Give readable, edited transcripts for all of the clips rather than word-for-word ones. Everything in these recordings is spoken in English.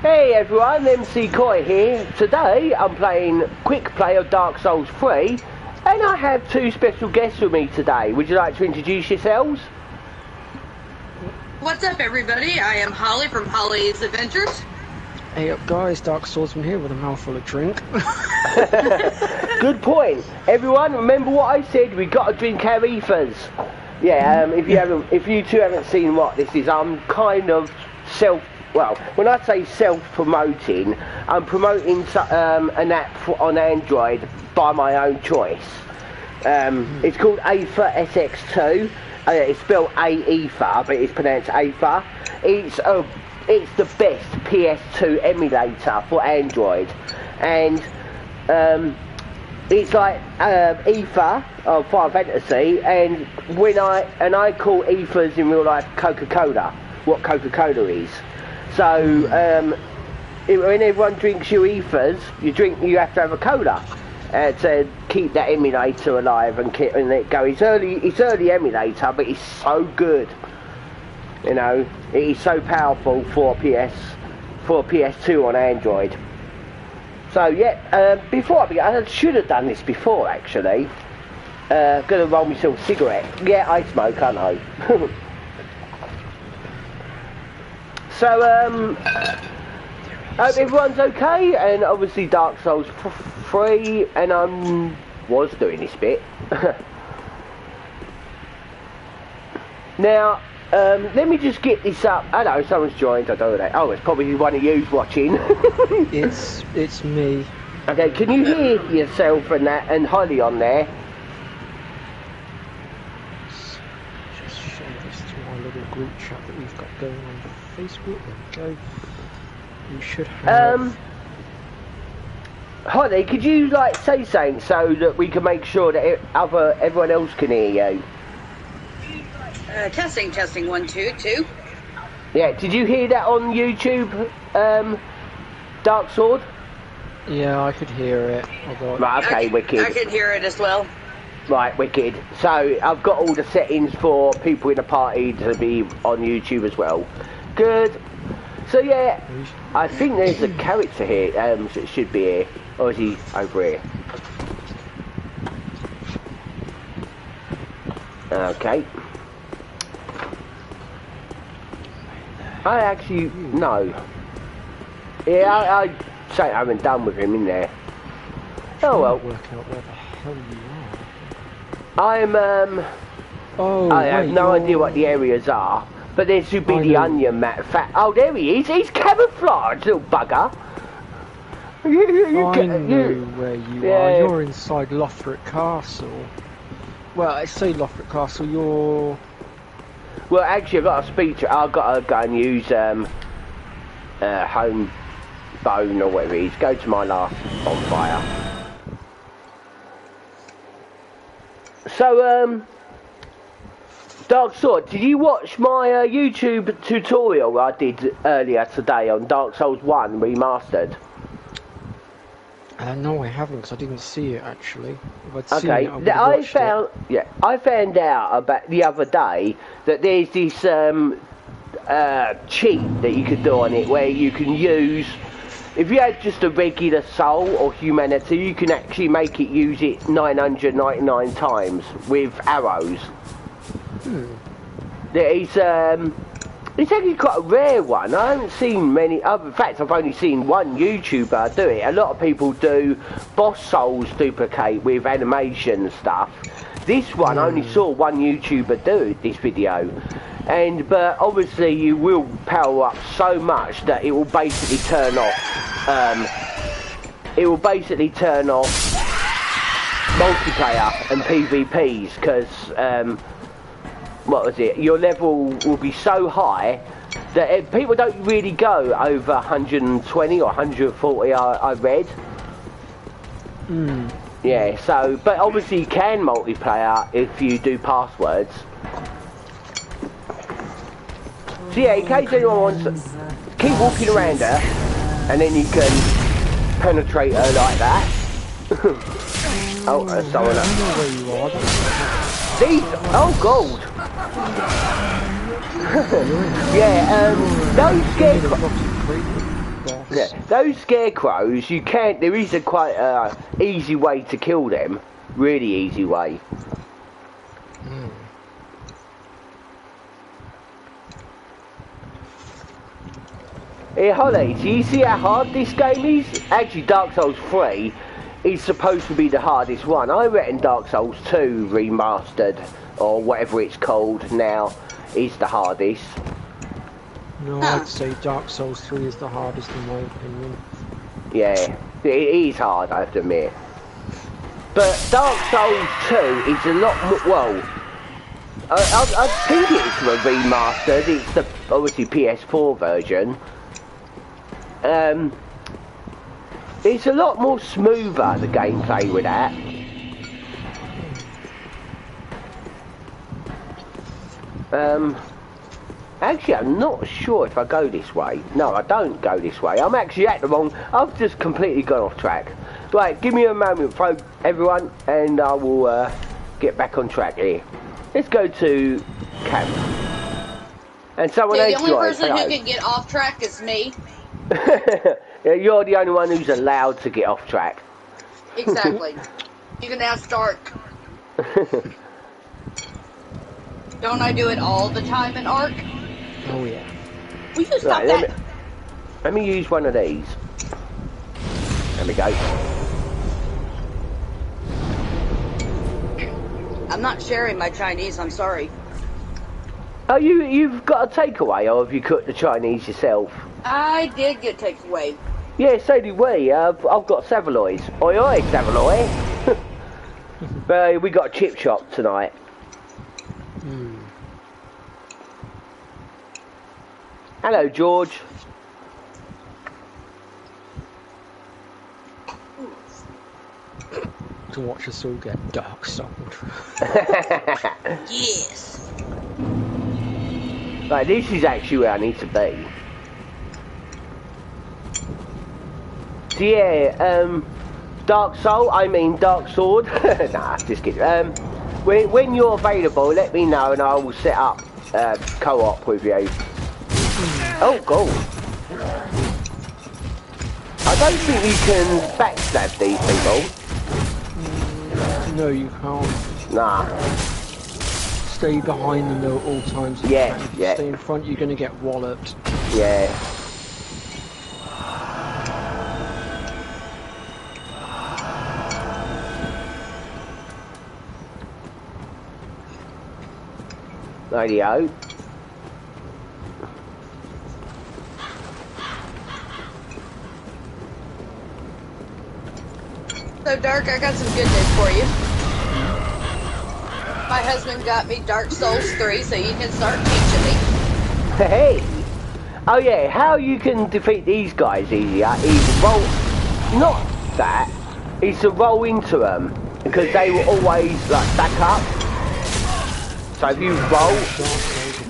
Hey everyone, MC Koi here. Today I'm playing Quick Play of Dark Souls 3 and I have two special guests with me today. Would you like to introduce yourselves? What's up everybody? I am Holly from Holly's Adventures. Hey up guys, Dark Swordsman here with a mouthful of drink. Good point. Everyone, remember what I said, we got to drink our ethers. Yeah, if you two haven't seen what this is, I'm kind of well, when I say self-promoting, I'm promoting an app on Android by my own choice. It's called Aether SX2. It's spelled A-Ether, but it's pronounced Aether. It's the best PS2 emulator for Android, and it's like Ether of Final Fantasy, and I call ethers in real life Coca-Cola, what Coca-Cola is. So when everyone drinks your ethers, you have to have a cola to keep that emulator alive and let go. It's early emulator, but it's so good. You know, it is so powerful for PS2 on Android. So yeah, before I begin, I should have done this before actually. Gonna roll myself a cigarette. Yeah, I smoke, I know. So, hope everyone's okay, and obviously Dark Souls 3, and I was doing this bit. Now, let me just get this up. I know, someone's joined, I don't know that. Oh, it's probably one of you's watching. It's me. Okay, can you hear yourself and that, and Holly on there? Just share this to our little group chat that we've got going on Facebook. There we go. You should have... Holly, could you like say something so that we can make sure that everyone else can hear you? Testing, 1, 2, 2. Yeah, did you hear that on YouTube, Dark Sword? Yeah, I could hear it. Right, okay, wicked. I could hear it as well. Right, wicked. So, I've got all the settings for people in the party to be on YouTube as well. Good. So, yeah, I think there's a character here, so it should be here. Or is he over here? Okay. I actually, no. Yeah, I say I haven't done with him in there. Oh well. Work out where the hell you are. I have no idea what the areas are, but there should be the onion mat. Oh, there he is. He's camouflaged, little bugger. I know where you are. You're inside Lothric Castle. Well, I say Lothric Castle. You're. Well, actually, I've got to speak to. I've got to go and use home bone or whatever it is. Go to my last bonfire. So, Dark Sword, did you watch my YouTube tutorial I did earlier today on Dark Souls 1 Remastered? No, I haven't, because I didn't see it actually. If I'd seen it, I found out about the other day that there's this cheat that you could do on it, where you can use, if you had just a regular soul or humanity, you can actually make it use it 999 times with arrows. It's actually quite a rare one. I haven't seen many other. In fact, I've only seen one YouTuber do it. A lot of people do boss souls duplicate with animation and stuff. This one, I only saw one YouTuber do this video. But obviously you will power up so much that it will basically turn off. Multiplayer and PvPs, because what was it? Your level will be so high that people don't really go over 120 or 140. I read. Yeah. So, but obviously you can multiplayer if you do passwords. So yeah, in case anyone wants to keep walking around her, and then you can penetrate her like that. Oh, there's someone else. These, oh gold. Yeah, those scarecrows. Yeah, those scarecrows, you can't. There is a quite easy way to kill them. Really easy way. Hey Holly, do you see how hard this game is? Actually, Dark Souls 3 is supposed to be the hardest one. I reckon Dark Souls 2 remastered, or whatever it's called now, is the hardest. No, I'd say Dark Souls 3 is the hardest in my opinion. Yeah, it is hard, I have to admit. But Dark Souls 2 is a lot more, well, I think it's remastered, it's the, obviously, PS4 version. It's a lot more smoother, the gameplay with that. Actually, I'm not sure if I go this way. No, I don't go this way. I'm actually at the wrong... I've just completely gone off track. Right, give me a moment, everyone, and I will get back on track here. Let's go to camp. And someone else the only person hello. who can get off track is me. Yeah, you're the only one who's allowed to get off track. Exactly. You can ask Dark. Don't I do it all the time in Ark? Oh yeah. Will you stop that? Let me use one of these. There we go. I'm not sharing my Chinese, I'm sorry. Oh, you've got a takeaway, or have you cooked the Chinese yourself? I did get takeaway. Yeah, so did we. I've got saveloys. Oi oi, saveloy. But we got a chip shop tonight. Hello, George. To watch us all get dark souled. Yes. Right, this is actually where I need to be. So yeah, Dark Sword. Nah, just kidding. When you're available, let me know and I will set up co-op with you. Oh, cool. I don't think you can backstab these people. No, you can't. Nah. Stay behind them though at all times. Yeah, if you yeah. stay in front, you're going to get walloped. Yeah. Radio. So, Dark, I got some good news for you. My husband got me Dark Souls 3, so you can start teaching me. Hey! Oh yeah, how you can defeat these guys easier is roll... Not that, is to roll into them. Because they will always, like, stack up. So if you roll,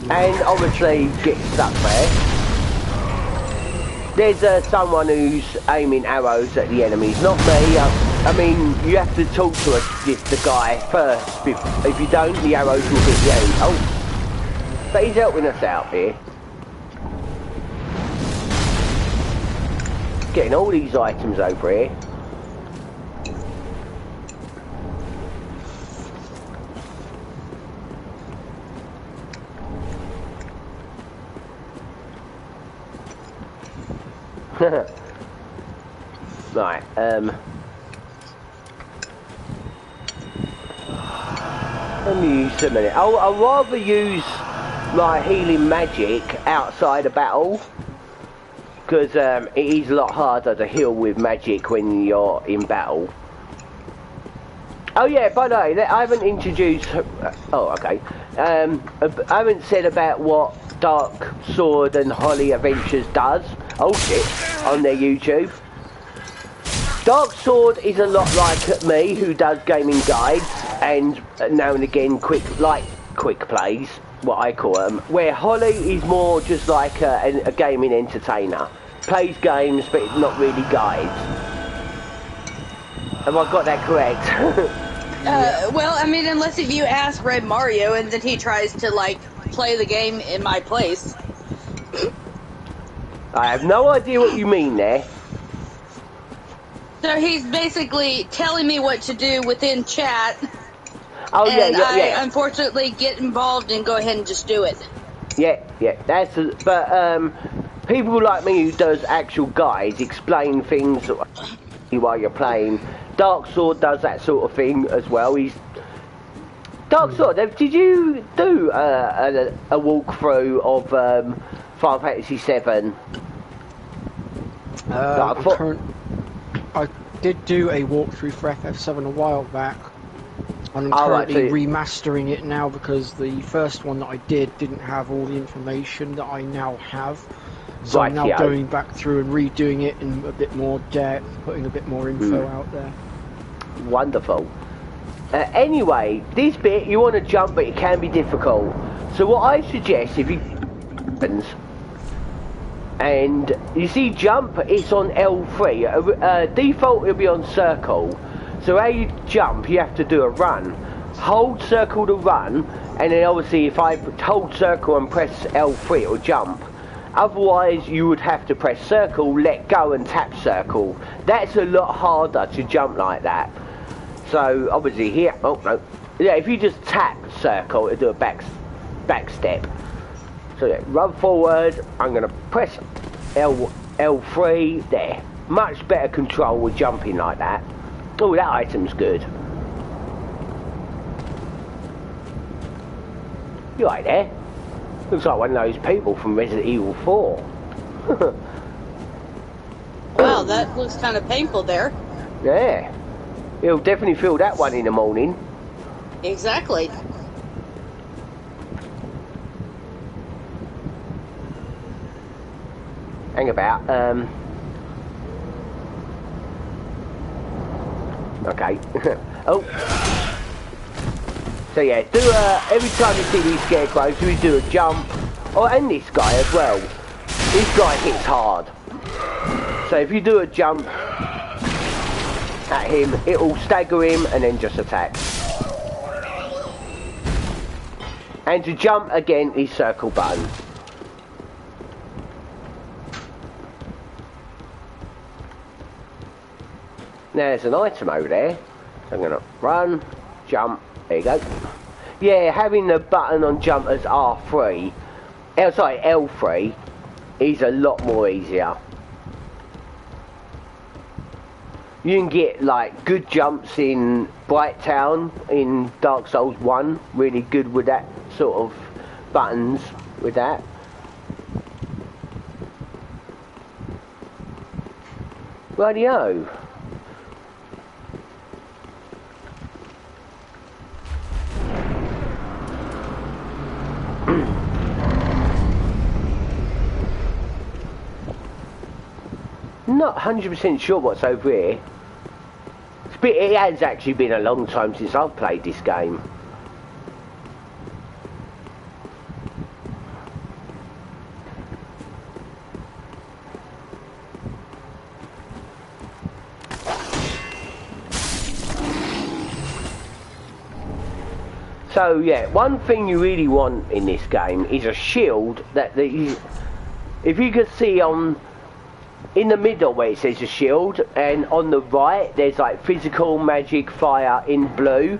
and obviously get stuck there. There's someone who's aiming arrows at the enemies, not me. I mean, you have to talk to the guy first. If you don't, the arrows will hit you. Oh, but he's helping us out here. Getting all these items over here. Right, let me use a minute. I'll rather use my healing magic outside a battle, because it is a lot harder to heal with magic when you're in battle. Oh yeah, by the way, I haven't introduced... oh, okay. I haven't said about what Dark Sword and Holly Adventures does. Oh shit, on their YouTube. Dark Sword is a lot like me, who does gaming guides, and now and again quick plays, what I call them, where Holly is more just like a gaming entertainer. Plays games, but it's not really guides. Have I got that correct? Well, I mean, unless if you ask Red Mario and then he tries to, like, play the game in my place. I have no idea what you mean there. So he's basically telling me what to do within chat. Oh yeah, and yeah, I yeah. unfortunately get involved and go ahead and just do it. Yeah, but people like me who does actual guides explain things while you're playing. Dark Sword does that sort of thing as well. Dark Sword. Did you do a walkthrough of Final Fantasy VII? I did do a walkthrough for FF7 a while back, and I'm currently remastering it now because the first one that I did didn't have all the information that I now have. So I'm now going back through and redoing it in a bit more depth, putting a bit more info out there. Wonderful. Anyway, this bit you want to jump, but it can be difficult. So what I suggest, if you and you see jump, it's on L3. Default it'll be on circle. So how you jump, you have to do a run. Hold circle to run, and then obviously if I hold circle and press L3, it'll jump. Otherwise, you would have to press circle, let go, and tap circle. That's a lot harder to jump like that. So obviously here, oh no, yeah. If you just tap circle, it'll do a back step. So yeah, run forward. I'm gonna press L3 there. Much better control with jumping like that. Oh, that item's good. You right there? Looks like one of those people from Resident Evil 4. Wow, that looks kind of painful there. Yeah. You'll definitely feel that one in the morning. Exactly. Hang about. Okay. Oh. So yeah, do every time you see these scarecrows, you do a jump. Oh, and this guy as well. This guy hits hard. So if you do a jump at him, it'll stagger him and then just attack. And to jump again is circle button. There's an item over there. So I'm gonna run, jump. There you go. Yeah, having the button on jump as R3, sorry, L3, is a lot more easier. You can get like good jumps in Bright Town in Dark Souls 1, really good with that sort of buttons with that. Radio. Not 100% sure what's over here. It has actually been a long time since I've played this game. So yeah, one thing you really want in this game is a shield that if you could see in the middle where it says a shield, and on the right there's like physical, magic, fire in blue.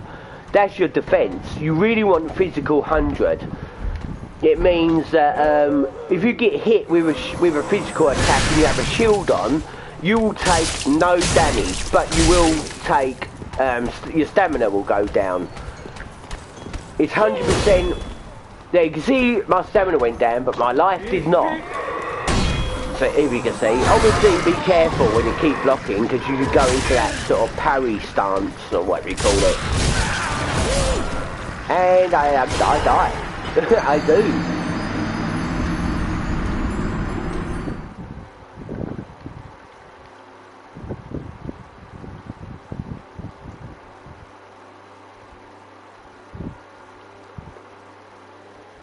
That's your defense. You really want physical 100. It means that if you get hit with a physical attack and you have a shield on, you will take no damage, but you will take your stamina will go down. It's 100%. There you can see my stamina went down, but my life did not. So here you can see, obviously be careful when you keep blocking, because you could go into that sort of parry stance, or whatever you call it. And I die. I do.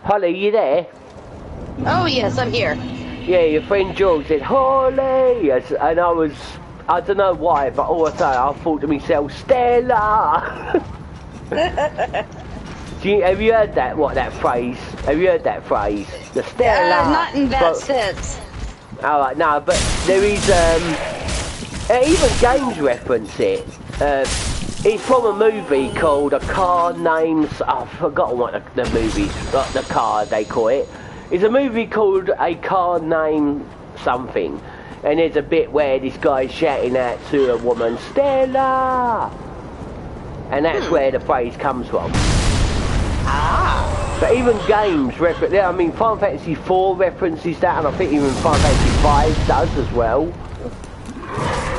Holly, you there? Oh yes, I'm here. Yeah, your friend George said, Holly! And I don't know why, but all I say, I thought to myself, Stella! Have you heard that phrase? Have you heard that phrase? The Stella! Not in that sense. Alright, no, but there is, even games reference it. It's from a movie called A Car Named... Oh, I've forgotten what the movie's... the car, they call it. It's a movie called A Car Named Something. And there's a bit where this guy's shouting out to a woman, Stella! And that's where the phrase comes from. Ah. But even games reference... I mean, Final Fantasy 4 references that, and I think even Final Fantasy 5 does as well.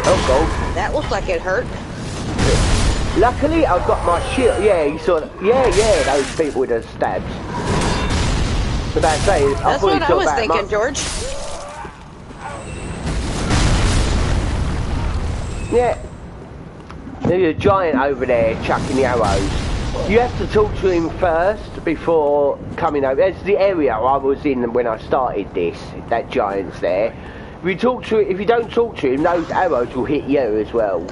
Oh, God. That looks like it hurt. Luckily, I've got my shield. Yeah, you saw that. Yeah, those people with the stabs. But that's saying, that's what I was thinking, George. Yeah. There's a giant over there chucking the arrows. You have to talk to him first before coming over. That's the area I was in when I started this. That giant's there. If you don't talk to him, those arrows will hit you as well.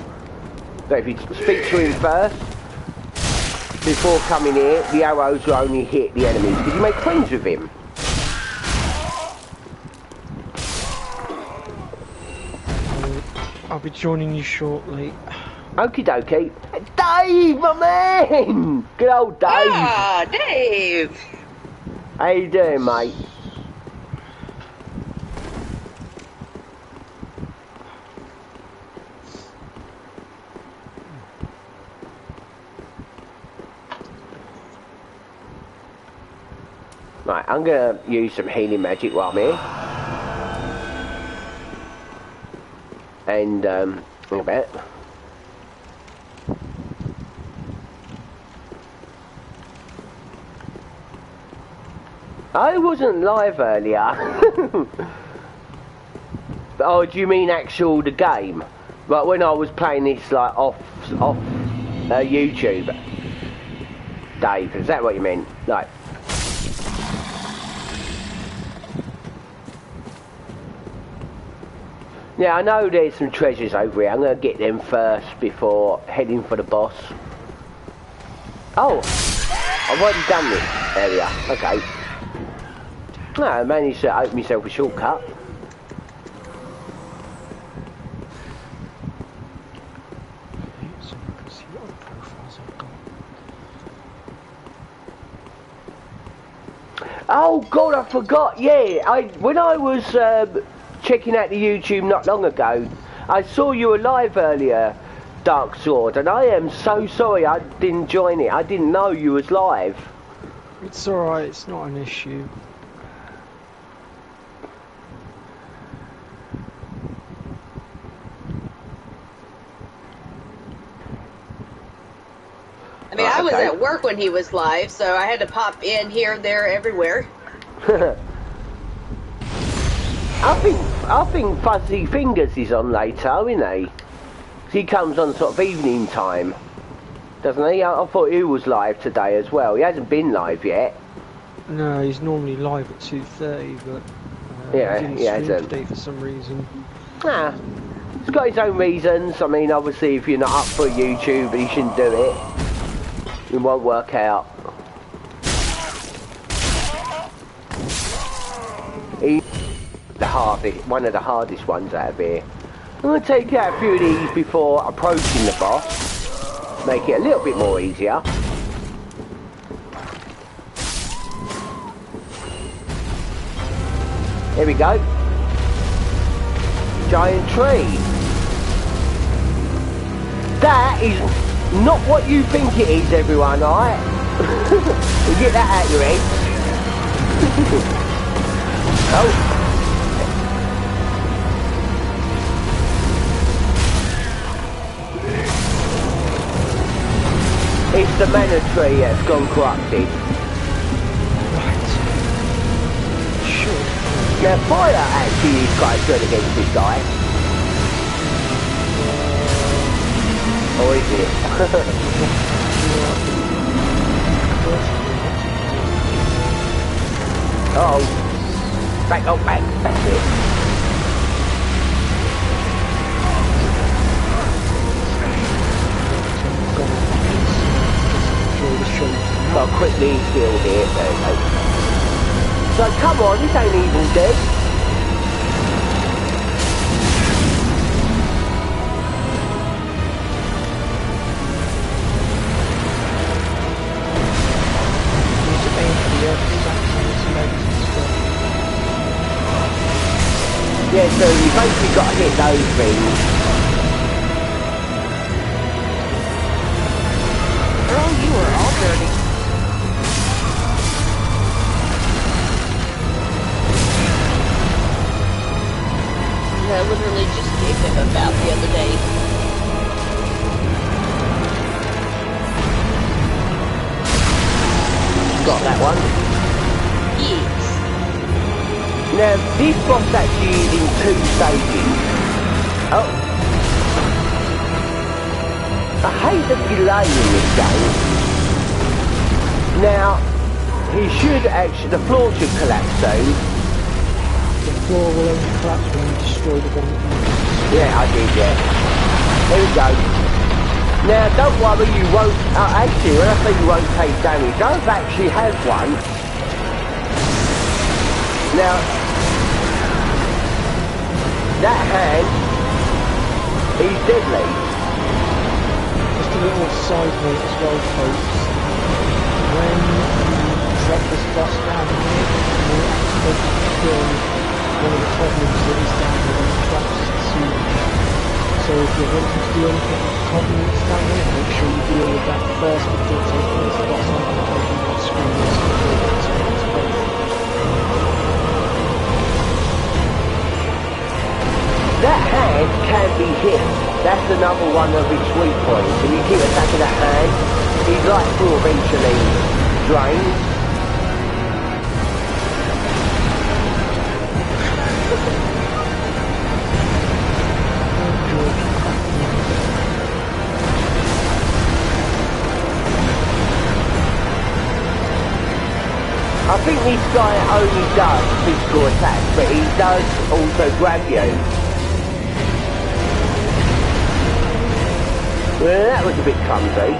But if you speak to him first, before coming here, the arrows will only hit the enemies, because you make friends with him. I'll be joining you shortly. Okie dokie. Dave, my man! Good old Dave. Ah, Dave! How you doing, mate? Right, I'm gonna use some healing magic while I'm here. And, a bit. I wasn't live earlier. Oh, do you mean the game? Like when I was playing this like off YouTube. Dave, is that what you meant? Like. Yeah, I know there's some treasures over here. I'm going to get them first before heading for the boss. Oh, I've already done this area. Okay. No, I managed to open myself a shortcut. Oh God, I forgot. Yeah, when I was checking out the YouTube not long ago, I saw you were live earlier, Dark Sword, and I am so sorry I didn't join it. I didn't know you was live. It's alright, it's not an issue. I mean, I was at work when he was live, so I had to pop in here, there, everywhere. I think Fuzzy Fingers is on later, isn't he? He comes on sort of evening time, doesn't he? I thought he was live today as well. He hasn't been live yet. No, he's normally live at 2:30, but yeah, he didn't stream today for some reason. Nah, he's got his own reasons. I mean, obviously, if you're not up for YouTube, he shouldn't do it. It won't work out. He's one of the hardest ones out of here. I'm going to take out a few of these before approaching the boss. Make it a little bit more easier. Here we go. Giant tree. That is not what you think it is, everyone, alright? You get that out your head. Oh. It's the mana tree that's gone corrupted. Right. Sure. Now, fire actually is quite good against this guy. Or is it? Uh-oh. Back, oh, back. That's it. Got a quick lead field here. There we go. So, come on, this ain't Evil Dead. Yeah, so you basically got to hit those things. Girl, you are all dirty. I literally just gave him a bath the other day. Got that one. Yes. Now, this boss actually is in 2 stages. Oh. I hate the delay in this game. Now, he should actually, the floor should collapse soon. The floor will only collapse when you destroy the one. Yeah, I did, yeah. There we go. Now, don't worry, you won't... actually, when I say you won't take damage, I've actually had one. Now, that hand is deadly. Just a little side note as well, folks. When you drop this boss down here, you'll accidentally kill one of the goblins that is down here and collapse the ceiling. So if you're wanting to do anything with goblins down here, make sure you deal with that first before taking this boss on, otherwise you might screw yourself. That hand can be hit. That's another one of its weak points. If you keep attacking that hand, his life will eventually drain. I think this guy only does physical attacks, but he does also grab you. Well, that was a bit clumsy.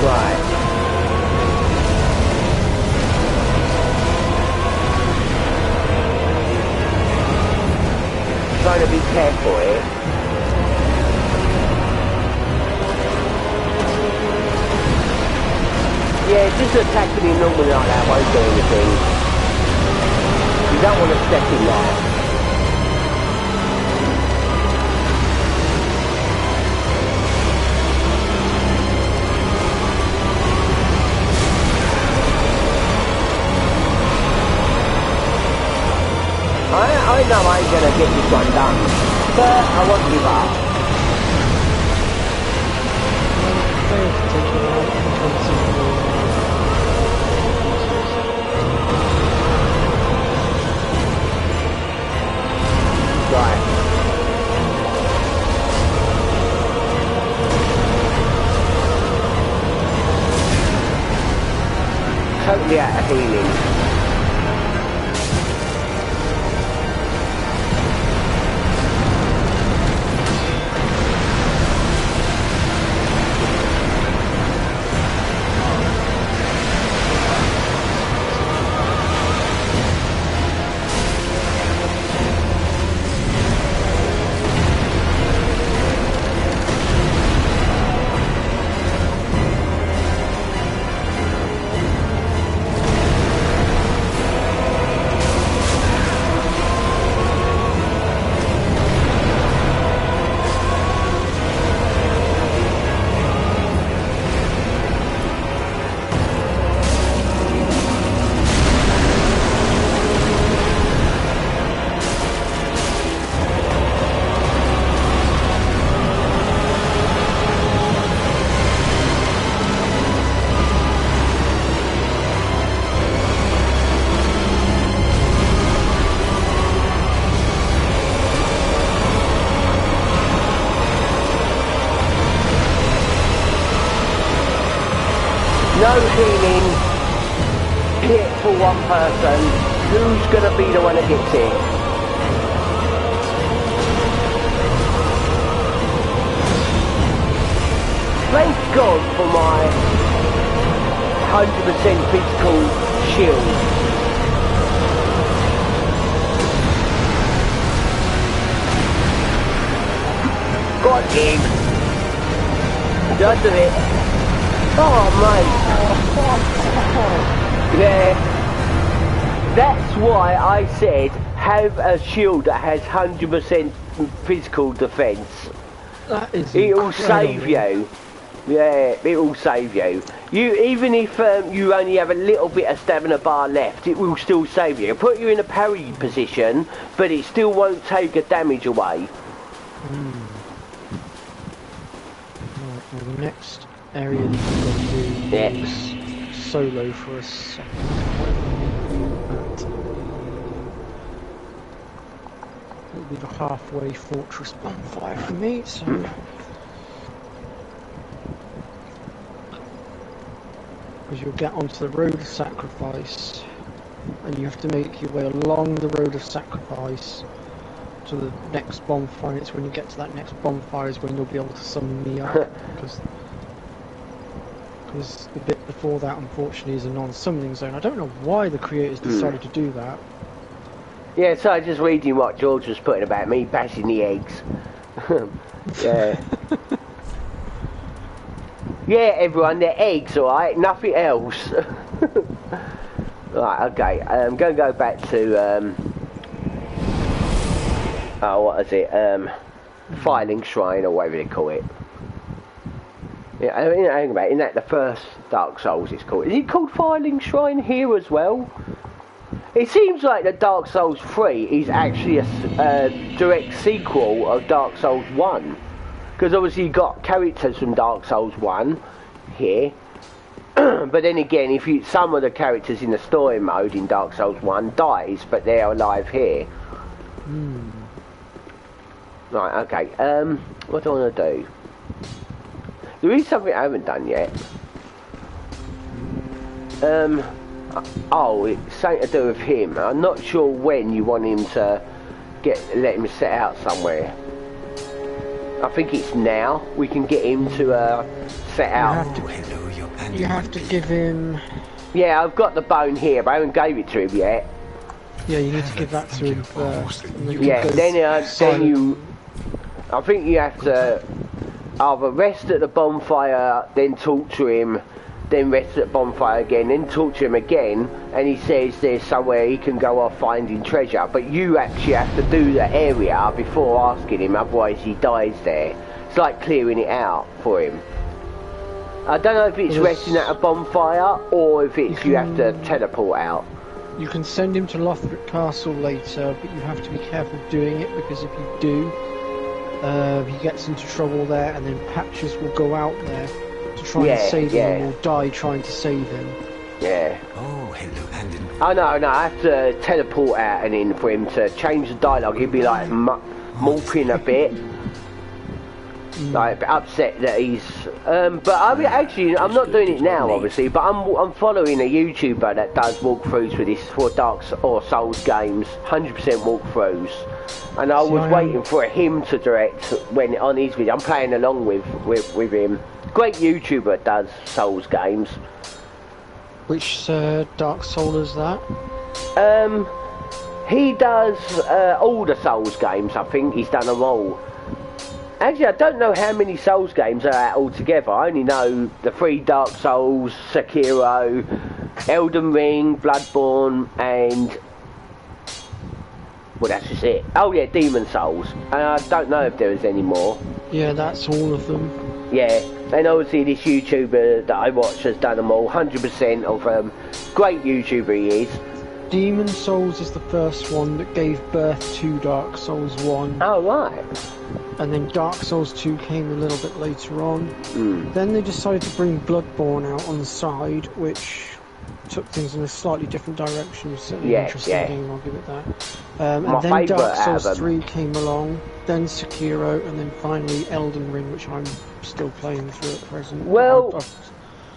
Right. Trying to be careful here. Yeah, just attacking him normally like that won't do anything. You don't want to step in there. I know I ain't going to get this one done, but I won't give up. Right. Totally out of healing. No healing, hit for one person. Who's going to be the one that gets hit? Thank God for my 100% physical shield. Got him. Just a bit. Oh, mate. Yeah. That's why I said have a shield that has 100% physical defence. That is It'll save you. Yeah, it'll save you. Even if you only have a little bit of stamina bar left, it will still save you. It'll put you in a parry position, but it still won't take a damage away. Right, well, the next area that you've got to do is solo for a second. It'll be the halfway fortress bonfire for me, so... Because you'll get onto the road of sacrifice, and you have to make your way along the road of sacrifice to the next bonfire. It's when you get to that next bonfire is when you'll be able to summon me up, because the bit before that unfortunately is a non-summoning zone. I don't know why the creators decided to do that. Yeah, so I was just reading what George was putting about me bashing the eggs. Yeah. Yeah, everyone, they're eggs, alright? Nothing else. Right, okay. I'm going to go back to, oh, what is it? Filing Shrine, or whatever they call it. Yeah, I mean, hang about, isn't that the first Dark Souls it's called? Is it called Filing Shrine here as well? It seems like the Dark Souls 3 is actually a direct sequel of Dark Souls 1. Because obviously you got characters from Dark Souls 1 here. But then again, some of the characters in the story mode in Dark Souls 1 dies, but they're alive here. Right, okay. What do I want to do? There is something I haven't done yet. Oh, it's something to do with him. I'm not sure when you want him to let him set out somewhere. I think it's now we can get him to set out. You have to give him... Yeah, I've got the bone here, but I haven't gave it to him yet. Yeah, you need to give that to him first. Yeah, then you... I think you have to either rest at the bonfire, then talk to him, then rest at the bonfire again, then talk to him again, and he says there's somewhere he can go off finding treasure, but you actually have to do the area before asking him, otherwise he dies there. It's like clearing it out for him. I don't know if it's resting at a bonfire, or if it's you have to teleport out. You can send him to Lothric Castle later, but you have to be careful doing it, because if you do, he gets into trouble there, and then patches will go out there to try and save him, and will die trying to save him. Yeah. Oh, hello, Landon. Oh, no, I have to teleport out and in for him to change the dialogue. He'd be like morphing a bit. Like upset that he's but I mean, actually I'm not doing it now obviously, but I'm following a YouTuber that does walkthroughs for this, for Dark or Souls games, 100% walkthroughs, and I was waiting for him to direct when on his video. I'm playing along with him. Great YouTuber that does Souls games. Which Dark Soul is that? He does all the Souls games. I think he's done them all. Actually, I don't know how many Souls games are out altogether. I only know the 3 Dark Souls, Sekiro, Elden Ring, Bloodborne, and... well, that's just it. Oh yeah, Demon Souls. And I don't know if there is any more. Yeah, that's all of them. Yeah, and obviously this YouTuber that I watch has done them all, 100% of them. Great YouTuber he is. Demon Souls is the first one that gave birth to Dark Souls 1. Oh, right. And then Dark Souls 2 came a little bit later on. Then they decided to bring Bloodborne out on the side, which took things in a slightly different direction. It's certainly an interesting game, I'll give it that. And then Dark Souls 3 came along, then Sekiro, and then finally Elden Ring, which I'm still playing through at present. Well,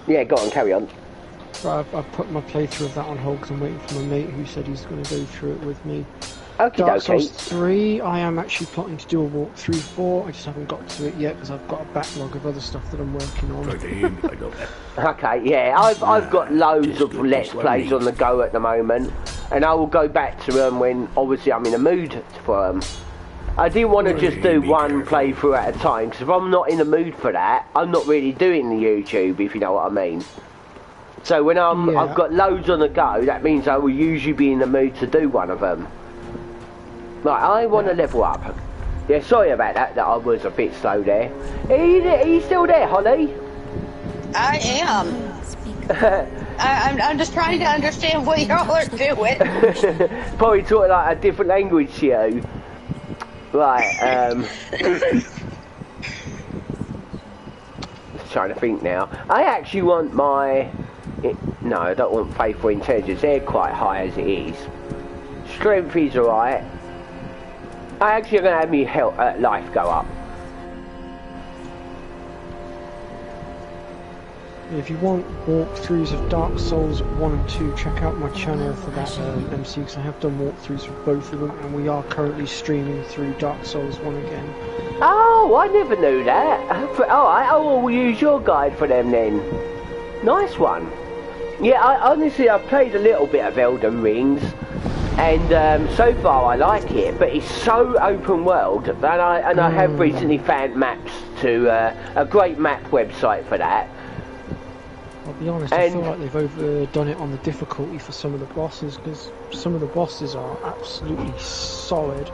yeah, go on, carry on. I've put my playthrough of that on hold because I'm waiting for my mate who said he's going to go through it with me. Dark Souls 3, I am actually plotting to do a walkthrough for. I just haven't got to it yet because I've got a backlog of other stuff that I'm working on. Okay, yeah, I've got loads of Let's Plays on the go at the moment, and I will go back to them when obviously I'm in a mood for them. I didn't want to just do one playthrough at a time, because if I'm not in the mood for that, I'm not really doing the YouTube, if you know what I mean. So when I've got loads on the go, that means I will usually be in the mood to do one of them. Right, I want to level up. Yeah, sorry about that I was a bit slow there. Are you still there, Holly? I am. I'm just trying to understand what y'all are doing. Probably talking like a different language to you. Right, trying to think now. I actually want my... No, I don't want faithful intelligence. They're quite high as it is. Strength is alright. I actually am going to have my health, life go up. If you want walkthroughs of Dark Souls 1 and 2, check out my channel for that, MC, because I have done walkthroughs for both of them, and we are currently streaming through Dark Souls 1 again. Oh, I never knew that. I will use your guide for them then. Nice one. Yeah, honestly, I've played a little bit of Elden Rings, and so far I like it, but it's so open world, and I have recently found maps to a great map website for that. I'll be honest, I feel like they've overdone it on the difficulty for some of the bosses, because some of the bosses are absolutely solid.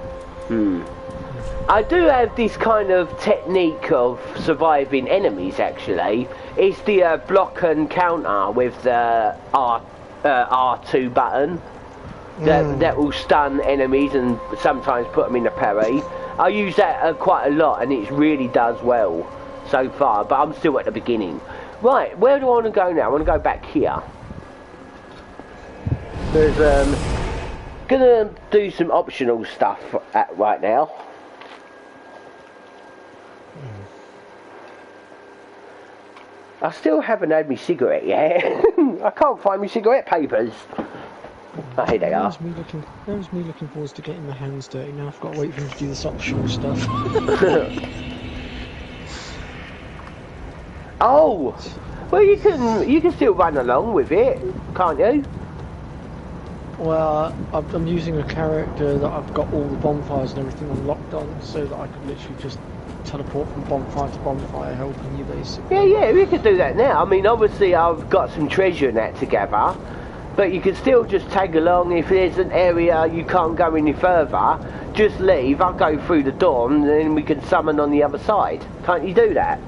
I do have this kind of technique of surviving enemies, actually. It's the block and counter with the R2 button that will stun enemies and sometimes put them in a parry. I use that quite a lot, and it really does well so far, but I'm still at the beginning. Right, where do I want to go now? I want to go back here. There's gonna do some optional stuff right now. I still haven't had my cigarette yet. I can't find my cigarette papers. Oh, here they are. That was me looking forward to getting my hands dirty. Now I've got to wait for him to do this optional stuff. Oh, well you can still run along with it, can't you? Well, I'm using a character that I've got all the bonfires and everything unlocked on, so that I could literally just teleport from bonfire to bonfire, helping you basically. Yeah, we could do that now. I mean, obviously I've got some treasure in that together, but you can still just tag along. If there's an area you can't go any further, just leave. I'll go through the door, and then we can summon on the other side. Can't you do that?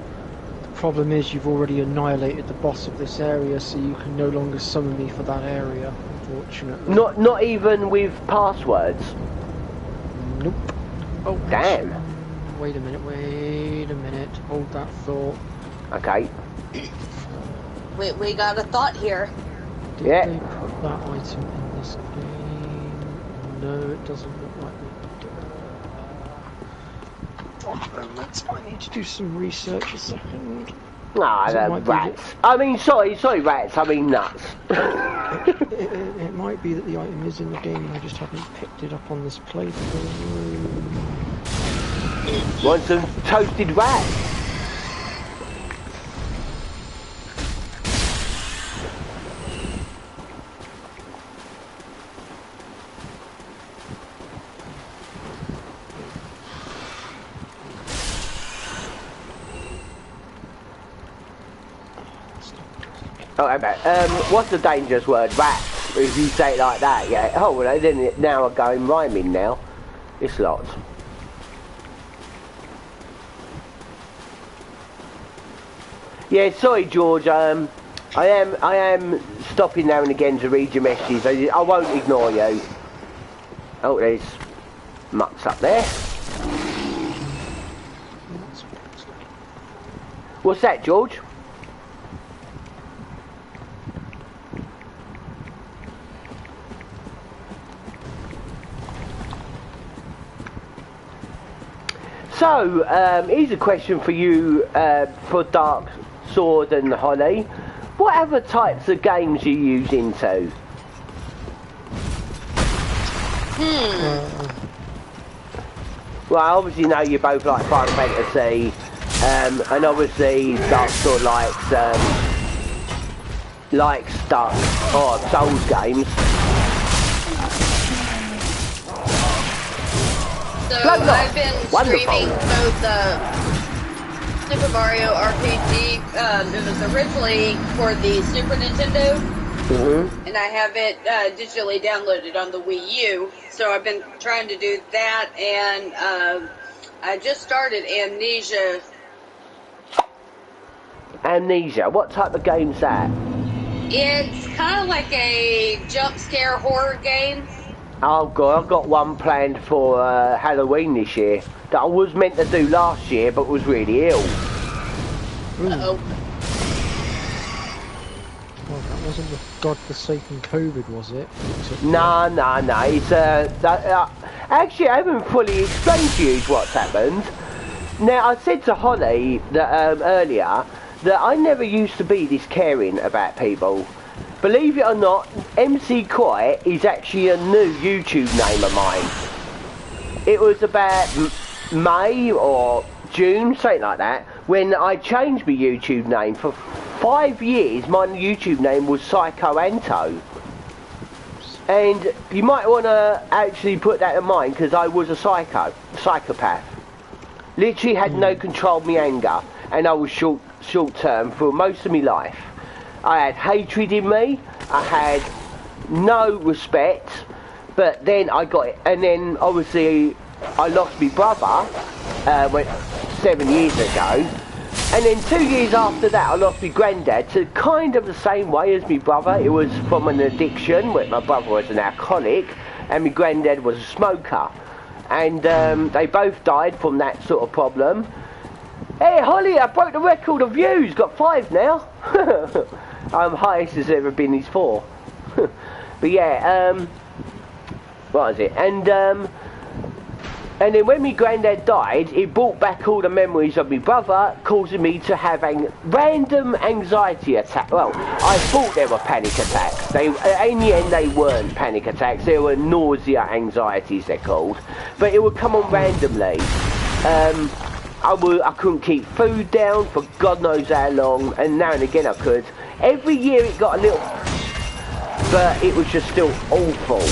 Problem is, you've already annihilated the boss of this area, so you can no longer summon me for that area, unfortunately. Not even with passwords? Nope. Oh, damn. Wait a minute. Hold that thought. Okay. We got a thought here. Did they put that item in this game? No, it doesn't look like they did. I need to do some research a second. Rats. I mean, sorry, rats. I mean nuts. It might be that the item is in the game and I just haven't picked it up on this playthrough. Want some toasted rats? Oh, what's the dangerous word? Rats. If you say it like that, yeah. Oh, well, then now I'm going rhyming now. It's lots. Yeah, sorry, George. I am stopping now and again to read your messages. I won't ignore you. Oh, there's mucks up there. What's that, George? So, here's a question for you, for Dark Sword and Holly. What other types of games are you use into? Well, I obviously know you both like Final Fantasy, and obviously Dark Sword likes Souls games. So Blood I've been streaming wonderful. both Super Mario RPG. It was originally for the Super Nintendo, and I have it digitally downloaded on the Wii U. So I've been trying to do that, and I just started Amnesia. Amnesia. What type of game's that? It's kind of like a jump scare horror game. Oh god, I've got one planned for Halloween this year that I was meant to do last year, but was really ill. Uh-oh. Well, that wasn't the godforsaken COVID, was it? No. It's actually, I haven't fully explained to you what's happened. Now, I said to Holly that earlier that I never used to be this caring about people. Believe it or not, MC Quiet is actually a new YouTube name of mine. It was about May or June, something like that, when I changed my YouTube name. For 5 years, my YouTube name was Psycho Anto. And you might want to actually put that in mind, because I was a psychopath. Literally had no control of my anger, and I was short term for most of my life. I had hatred in me, I had no respect, but then I got it, and then obviously I lost my brother 7 years ago, and then 2 years after that I lost my granddad to kind of the same way as my brother. It was from an addiction, where my brother was an alcoholic and my granddad was a smoker, and they both died from that sort of problem. Hey Holly, I broke the record of views, got 5 now. Highest has ever been is 4. But yeah, what was it? And then when my granddad died, it brought back all the memories of my brother, causing me to have random anxiety attacks. Well, I thought they were panic attacks. In the end, they weren't panic attacks. They were nausea anxieties, they're called. But it would come on randomly. I couldn't keep food down for God knows how long, and now and again I could. Every year it got a little, but it was just still awful.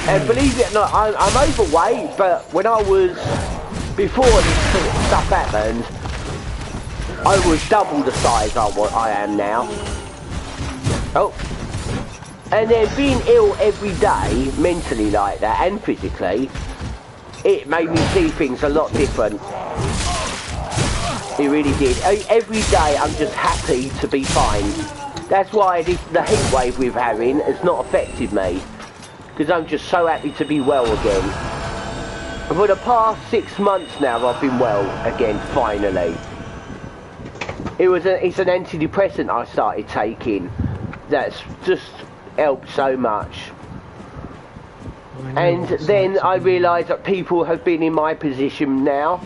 And believe it or not, I'm overweight, but when I was, before this sort of stuff happened, I was double the size I am now. Oh. And then being ill every day, mentally like that, and physically, it made me see things a lot different. It really did. Every day I'm just happy to be fine. That's why the heat wave we're having has not affected me. Because I'm just so happy to be well again. For the past 6 months now I've been well again, finally. It's an antidepressant I started taking that's just helped so much. And then I realised that people have been in my position now,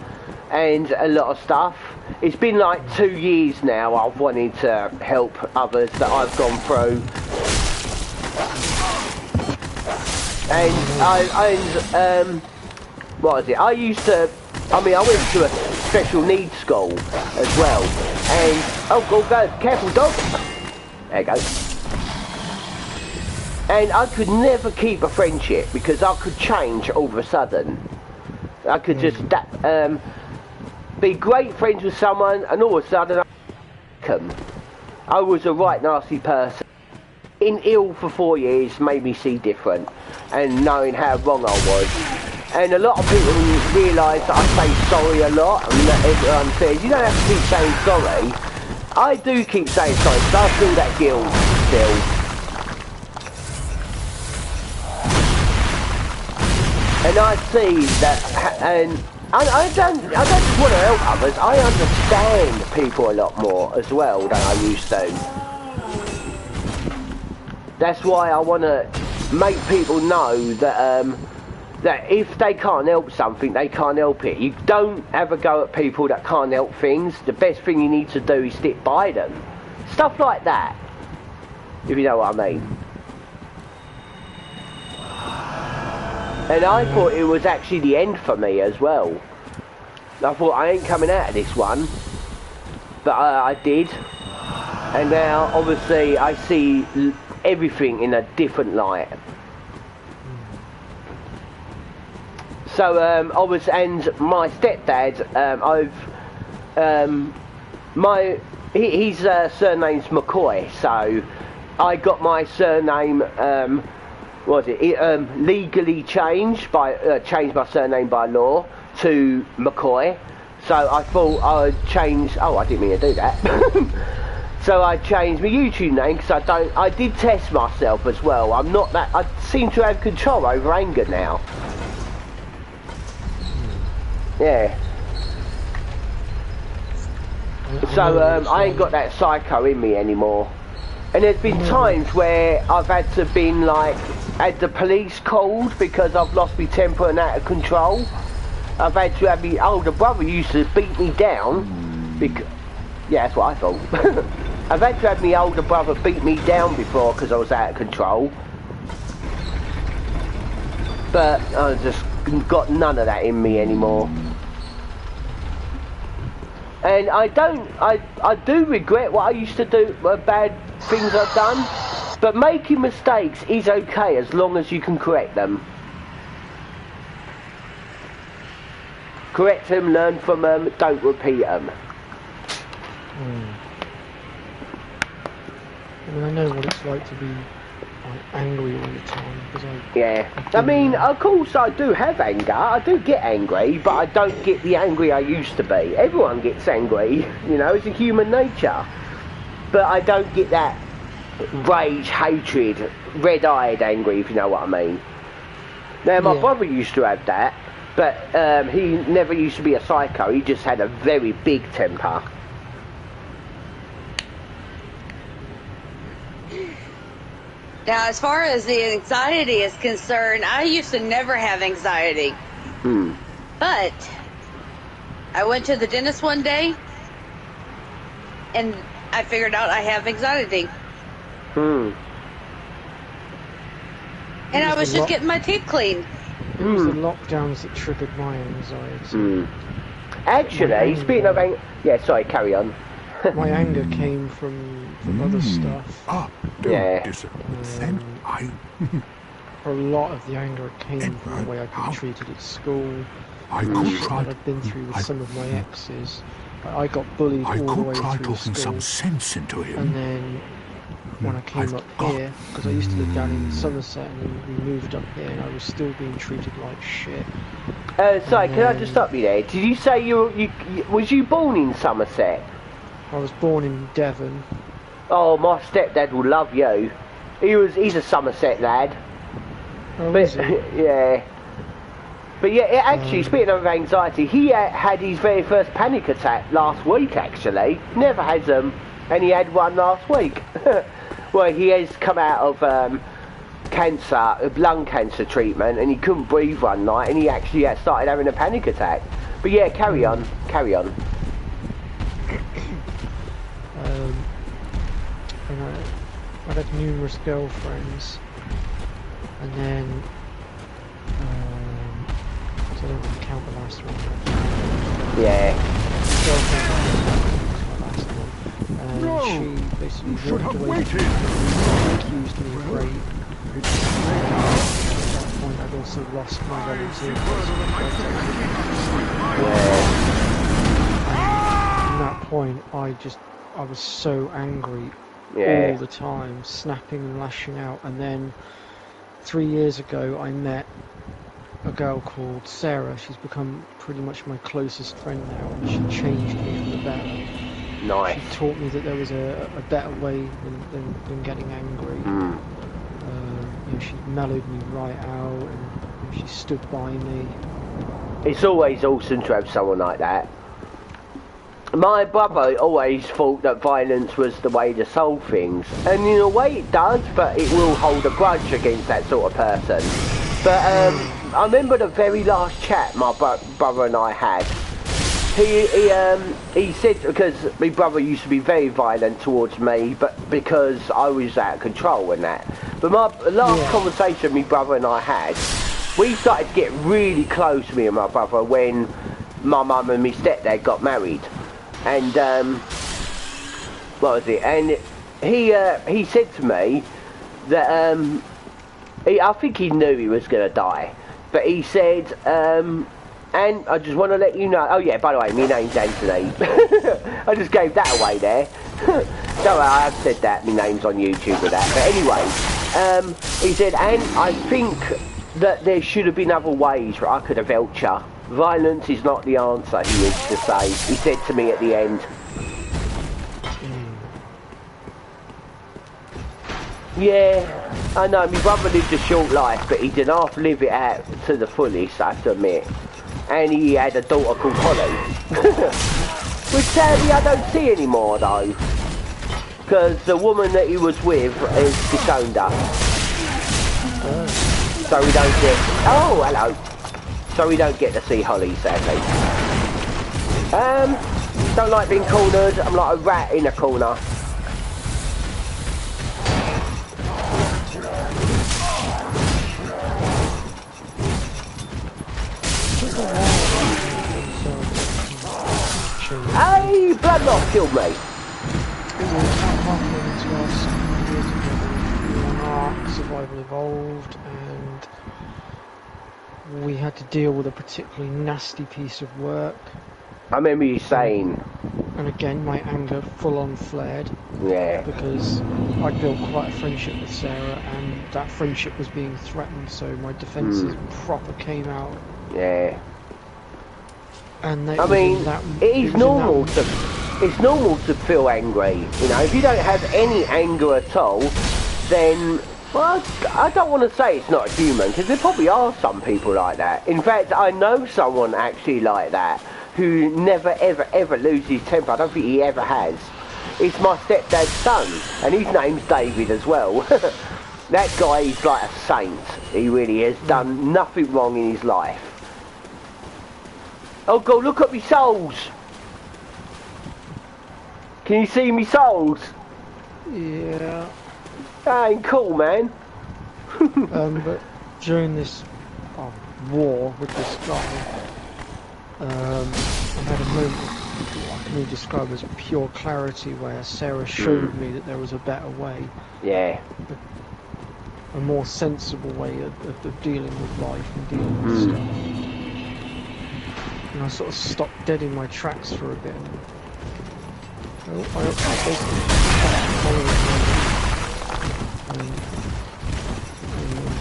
and a lot of stuff. It's been like 2 years now I've wanted to help others that I've gone through. And what was it? I went to a special needs school as well. And, oh, go, careful dog. There you go. And I could never keep a friendship because I could change all of a sudden. I could just be great friends with someone and all of a sudden I was a right nasty person. Being ill for 4 years made me see different, and knowing how wrong I was. And a lot of people realise that I say sorry a lot, and that everyone says, you don't have to keep saying sorry. I do keep saying sorry because I feel that guilt still. And I see that, and I don't just want to help others, I understand people a lot more as well than I used to. That's why I want to make people know that that if they can't help something, they can't help it. You don't have a go at people that can't help things. The best thing you need to do is stick by them. Stuff like that, if you know what I mean. And I thought it was actually the end for me as well. I thought I ain't coming out of this one, but I did. And now obviously I see everything in a different light. So I was, and my stepdad, his surname's McCoy, so I got my surname, legally changed changed my surname by law to McCoy. So I thought I'd change. Oh, I didn't mean to do that. So I changed my YouTube name because I did test myself as well. I'm not that. I seem to have control over anger now. Yeah. So I ain't got that psycho in me anymore. And there's been times where I've had to been like, had the police called because I've lost my temper and out of control. I've had to have my older brother used to beat me down because, yeah, that's what I thought. I've had to have my older brother beat me down before because I was out of control. But I just got none of that in me anymore. And I do regret what I used to do, bad things I've done. But making mistakes is okay as long as you can correct them. Correct them, learn from them, don't repeat them. I mean, I know what it's like to be like, angry all the time because I mean, of course I do have anger. I do get angry, but I don't get the angry I used to be. Everyone gets angry, you know, it's a human nature. But I don't get that rage, hatred, red-eyed angry, if you know what I mean. Now, my brother used to have that, but he never used to be a psycho. He just had a very big temper. Now, as far as the anxiety is concerned, I used to never have anxiety. But I went to the dentist one day, and I figured out I have anxiety. And I was just getting my teeth cleaned. It was the lockdowns that triggered my anxiety. Actually, speaking of anger... Yeah, sorry, carry on. My anger came from other stuff. A lot of the anger came from the way I'd been treated at school, that I'd been through with some of my exes. I got bullied all the way through school. And then when I came up here, because I used to live down in Somerset and then we moved up here and I was still being treated like shit. Sorry, can I just stop you there? Did you say was you born in Somerset? I was born in Devon. Oh, my stepdad will love you. He's a Somerset lad. Oh, but, is he? Yeah. But yeah, actually, speaking of anxiety, he had his very first panic attack last week, actually. Never had them, and he had one last week. Well, he has come out of lung cancer treatment, and he couldn't breathe one night, and he actually started having a panic attack. But yeah, carry on. And I had numerous girlfriends, and then so I don't really count the last one. Yeah. Girlfriend was my last one, and she basically walked away from me, accused me of rape. At that point, I'd also lost my relative. From that point, I was so angry all the time, snapping and lashing out. And then 3 years ago I met a girl called Sarah. She's become pretty much my closest friend now, and she changed me for the better. Nice. She taught me that there was a better way than getting angry. You know, she mellowed me right out, and she stood by me. It's always awesome to have someone like that. My brother always thought that violence was the way to solve things, and in a way it does, but it will hold a grudge against that sort of person. But I remember the very last chat my brother and I had. He said, because my brother used to be very violent towards me, but because I was out of control and that. But my last conversation my brother and I had, we started to get really close, me and my brother, when my mum and my stepdad got married. And what was it? And he said to me that I think he knew he was going to die, But he said, and I just want to let you know. Oh yeah, by the way, my name's Anthony. I just gave that away there. Don't worry, I have said that. My name's on YouTube with that. But anyway, he said, and I think that there should have been other ways where I could have helped you. Violence is not the answer, he used to say. He said to me at the end. Yeah, I know, my brother lived a short life, but he did half live it out to the fullest, I have to admit. And he had a daughter called Holly. Which sadly I don't see anymore though. Because the woman that he was with is disowned her. So we don't get... Oh, hello. So we don't get to see Holly, sadly. Don't like being cornered. I'm like a rat in a corner. Hey, Bloodlock killed me. Survival Evolved, and we had to deal with a particularly nasty piece of work. I remember you saying. And again, my anger full on flared. Yeah. Because I built quite a friendship with Sarah, and that friendship was being threatened, so my defences proper came out. Yeah. And I mean, it's normal to feel angry. You know, if you don't have any anger at all, then, well, I don't want to say it's not human, because there probably are some people like that. In fact, I know someone actually like that, who never, ever, ever loses his temper. I don't think he ever has. It's my stepdad's son, and his name's David as well. That guy is like a saint. He really has done nothing wrong in his life. Oh God, look at me souls! Can you see me souls? Yeah. That ain't cool, man. But during this war with this guy, I had a moment of what I can only describe as pure clarity where Sarah showed me that there was a better way. Yeah. A more sensible way of dealing with life and dealing with stuff. And I sort of stopped dead in my tracks for a bit. I basically stopped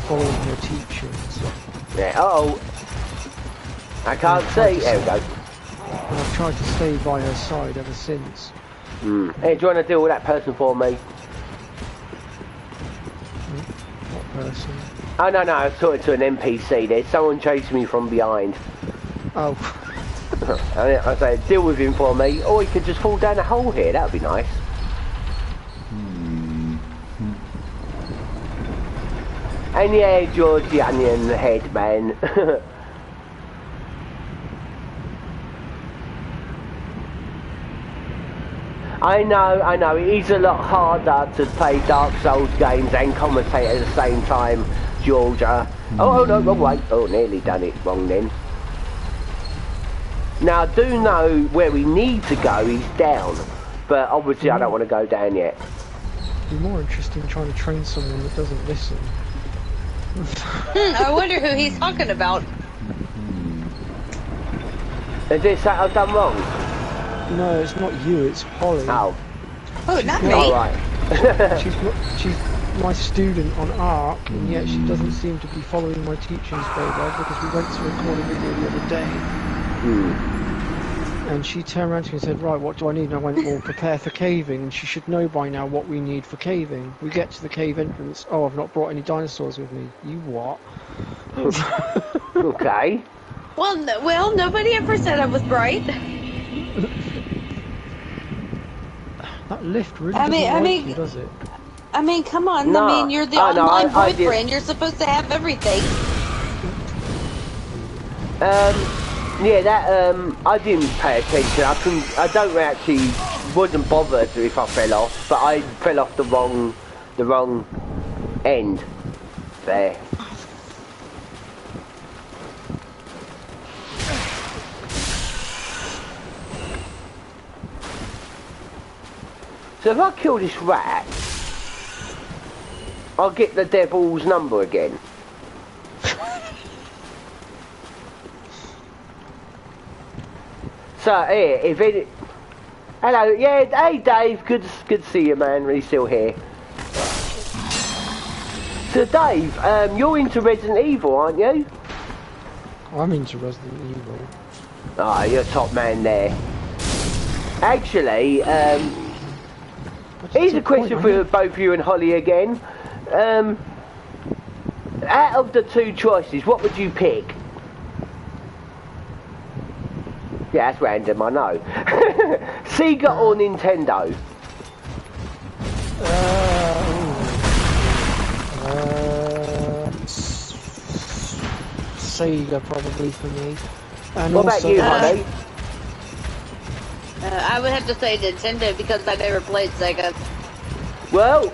following her teaching and stuff. Yeah, uh-oh. I can't see. There we go. And I've tried to stay by her side ever since. Hey, do you want to deal with that person for me? What person? Oh, no, I was talking to an NPC. There's someone chasing me from behind. Oh. I say, deal with him for me, or he could just fall down a hole here. That would be nice. And yeah, George the Onion Head, man. I know, it is a lot harder to play Dark Souls games and commentate at the same time, Georgia. Oh no, wrong way. Oh, nearly done it wrong then. Now, I do know where we need to go, he's down. But obviously I don't want to go down yet. It'd be more interesting trying to train someone that doesn't listen. I wonder who he's talking about. Is this that I've done wrong? No, it's not you, it's Holly. Oh. Oh, not me. Alright. she's my student on ARC, and yet she doesn't seem to be following my teachings very well, because we went to record a video the other day. And she turned around to me and said, right, what do I need? And I went, well, prepare for caving, and she should know by now what we need for caving. We get to the cave entrance, oh, I've not brought any dinosaurs with me. You what? Okay. Well, nobody ever said I was bright. That lift really doesn't like you, does it? I mean, come on. No. I mean, you're the online I boyfriend. You're supposed to have everything. Yeah, that, I didn't pay attention. I don't actually, wasn't bothered if I fell off, but I fell off the wrong end there. So if I kill this rat, I'll get the devil's number again. So here, if it, hello, yeah, hey Dave, good to see you, man. He's still here. So Dave, you're into Resident Evil, aren't you? I'm into Resident Evil. Ah, you're a top man there. Actually, here's a question for both you and Holly again. Out of the two choices, what would you pick? Yeah, that's random, I know. Sega or Nintendo? Sega probably for me. And what about you, Holly? I would have to say Nintendo because I never played Sega. Well,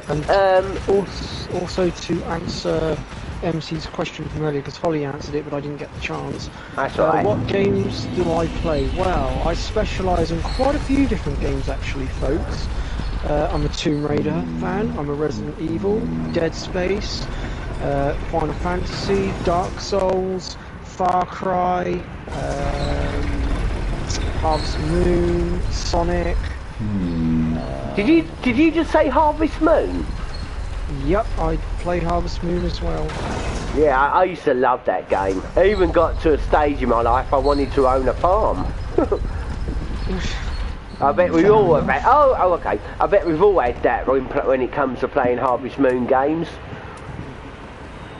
also to answer MC's question from earlier, because Holly answered it but I didn't get the chance. That's right. What games do I play? Well, I specialise in quite a few different games actually, folks. I'm a Tomb Raider fan, I'm a Resident Evil, Dead Space, Final Fantasy, Dark Souls, Far Cry, Harvest Moon, Sonic. Did you just say Harvest Moon? Yep, I play Harvest Moon as well. Yeah, I used to love that game. I even got to a stage in my life I wanted to own a farm. I bet we all have that. Oh, okay. I bet we've all had that when it comes to playing Harvest Moon games.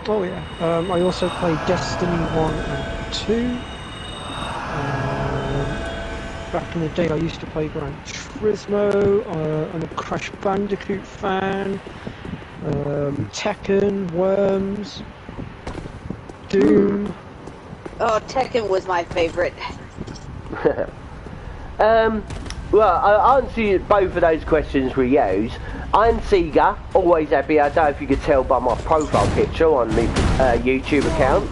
Oh yeah. I also play Destiny 1 and 2. Back in the day I used to play Gran Turismo. I'm a Crash Bandicoot fan. Tekken, Worms, Doom. Oh, Tekken was my favorite. Well, I'll answer both of those questions we use. I'm Sega, always happy. I don't know if you could tell by my profile picture on the YouTube account.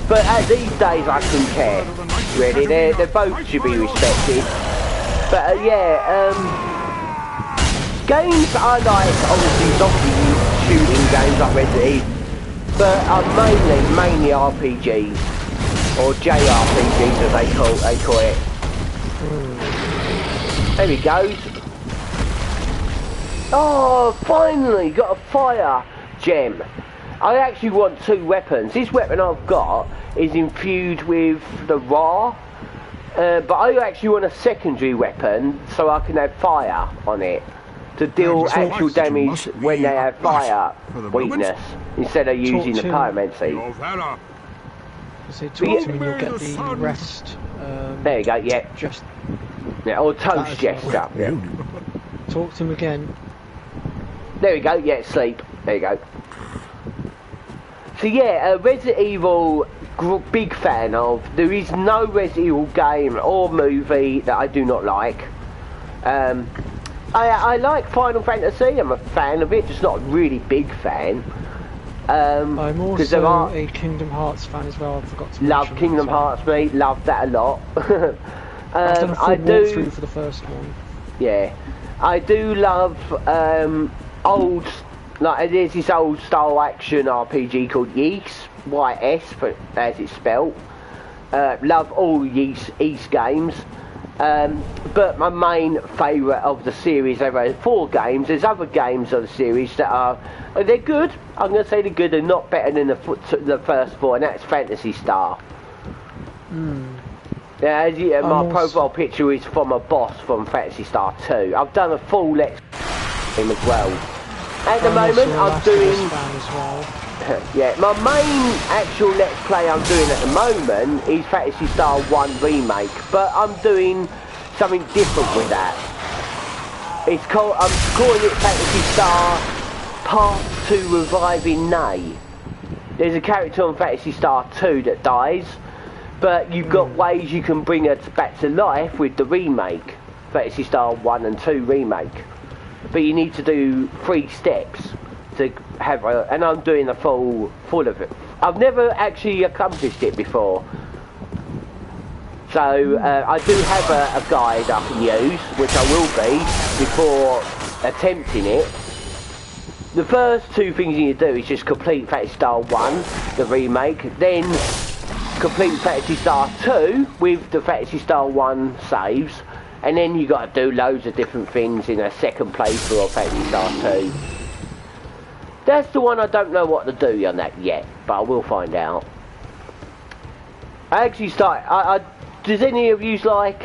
But these days I couldn't care, really. They both should be respected. But games I like, obviously shooting games like Resident Evil, but I'm mainly RPGs, or JRPGs as they call it. There he goes. Oh, finally got a fire gem. I actually want two weapons. This weapon I've got is infused with the raw, but I actually want a secondary weapon so I can have fire on it to deal actual damage when they have fire weakness instead of using the pyromancy. So talk to me and you'll get the rest. There you go, yeah. Or toast gesture. Yeah. Talk to him again. There we go, yeah, sleep. There you go. So yeah, Resident Evil, big fan of. There is no Resident Evil game or movie that I do not like. I like Final Fantasy, I'm a fan of it, just not a really big fan. I'm also a Kingdom Hearts fan as well, I forgot to love Kingdom Hearts, mate, love that a lot. I've done a full walkthrough for the first one. Yeah, I do love old, like there's this old style action RPG called Ys, Y-S, as it's spelt. Love all Ys games. But my main favourite of the series, there are 4 games. There's other games of the series that are, they're good. I'm going to say they're good. They're not better than the first 4, and that's Phantasy Star. Yeah, my profile picture is from a boss from Phantasy Star 2. I've done a full Let's game as well. At the moment, I'm doing. Yeah, my main actual Let's Play I'm doing at the moment is Phantasy Star 1 Remake, but I'm doing something different with that. I'm calling it Phantasy Star Part 2 Reviving Nay. There's a character on Phantasy Star 2 that dies, but you've got ways you can bring her back to life with the remake, Phantasy Star 1 and 2 Remake. But you need to do 3 steps to have her, and I'm doing a full of it. I've never actually accomplished it before. So I do have a guide I can use, which I will be, before attempting it. the first two things you need to do is just complete Phantasy Star 1, the remake, then complete Phantasy Star 2 with the Phantasy Star 1 saves, and then you got to do loads of different things in a second playthrough of Phantasy Star 2. That's the one I don't know what to do on that yet, but I will find out. I actually does any of you like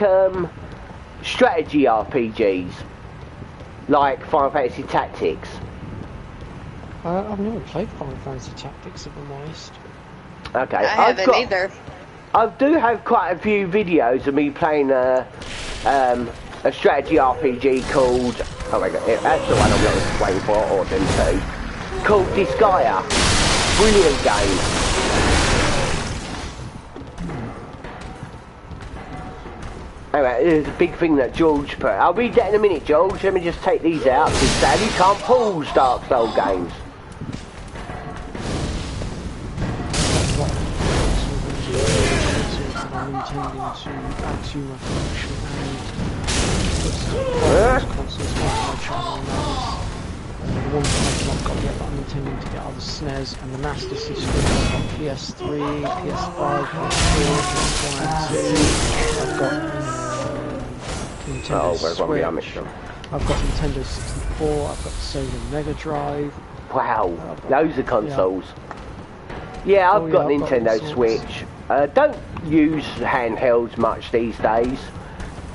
strategy RPGs? Like Final Fantasy Tactics? I've never played Final Fantasy Tactics, if I'm honest. Okay, I haven't either. I do have quite a few videos of me playing a strategy RPG called... Oh my god, that's the one I'm not waiting for, or them two. Called Disgaea. Brilliant game. Anyway, there's a big thing that George put. I'll read that in a minute, George. Let me just take these out, because sadly you can't pause Dark Souls games. I'm intending to add to my collection and put consoles onto my channel now. The ones that I've not got yet that I'm intending to get are the SNES and the Master System. I've got PS3, PS5, PS4, PS1 and 2. I've got Nintendo Switch. I've got Nintendo 64. I've got Sony Mega Drive. Wow, those are consoles. Yeah, I've got Nintendo Switch. Don't use handhelds much these days.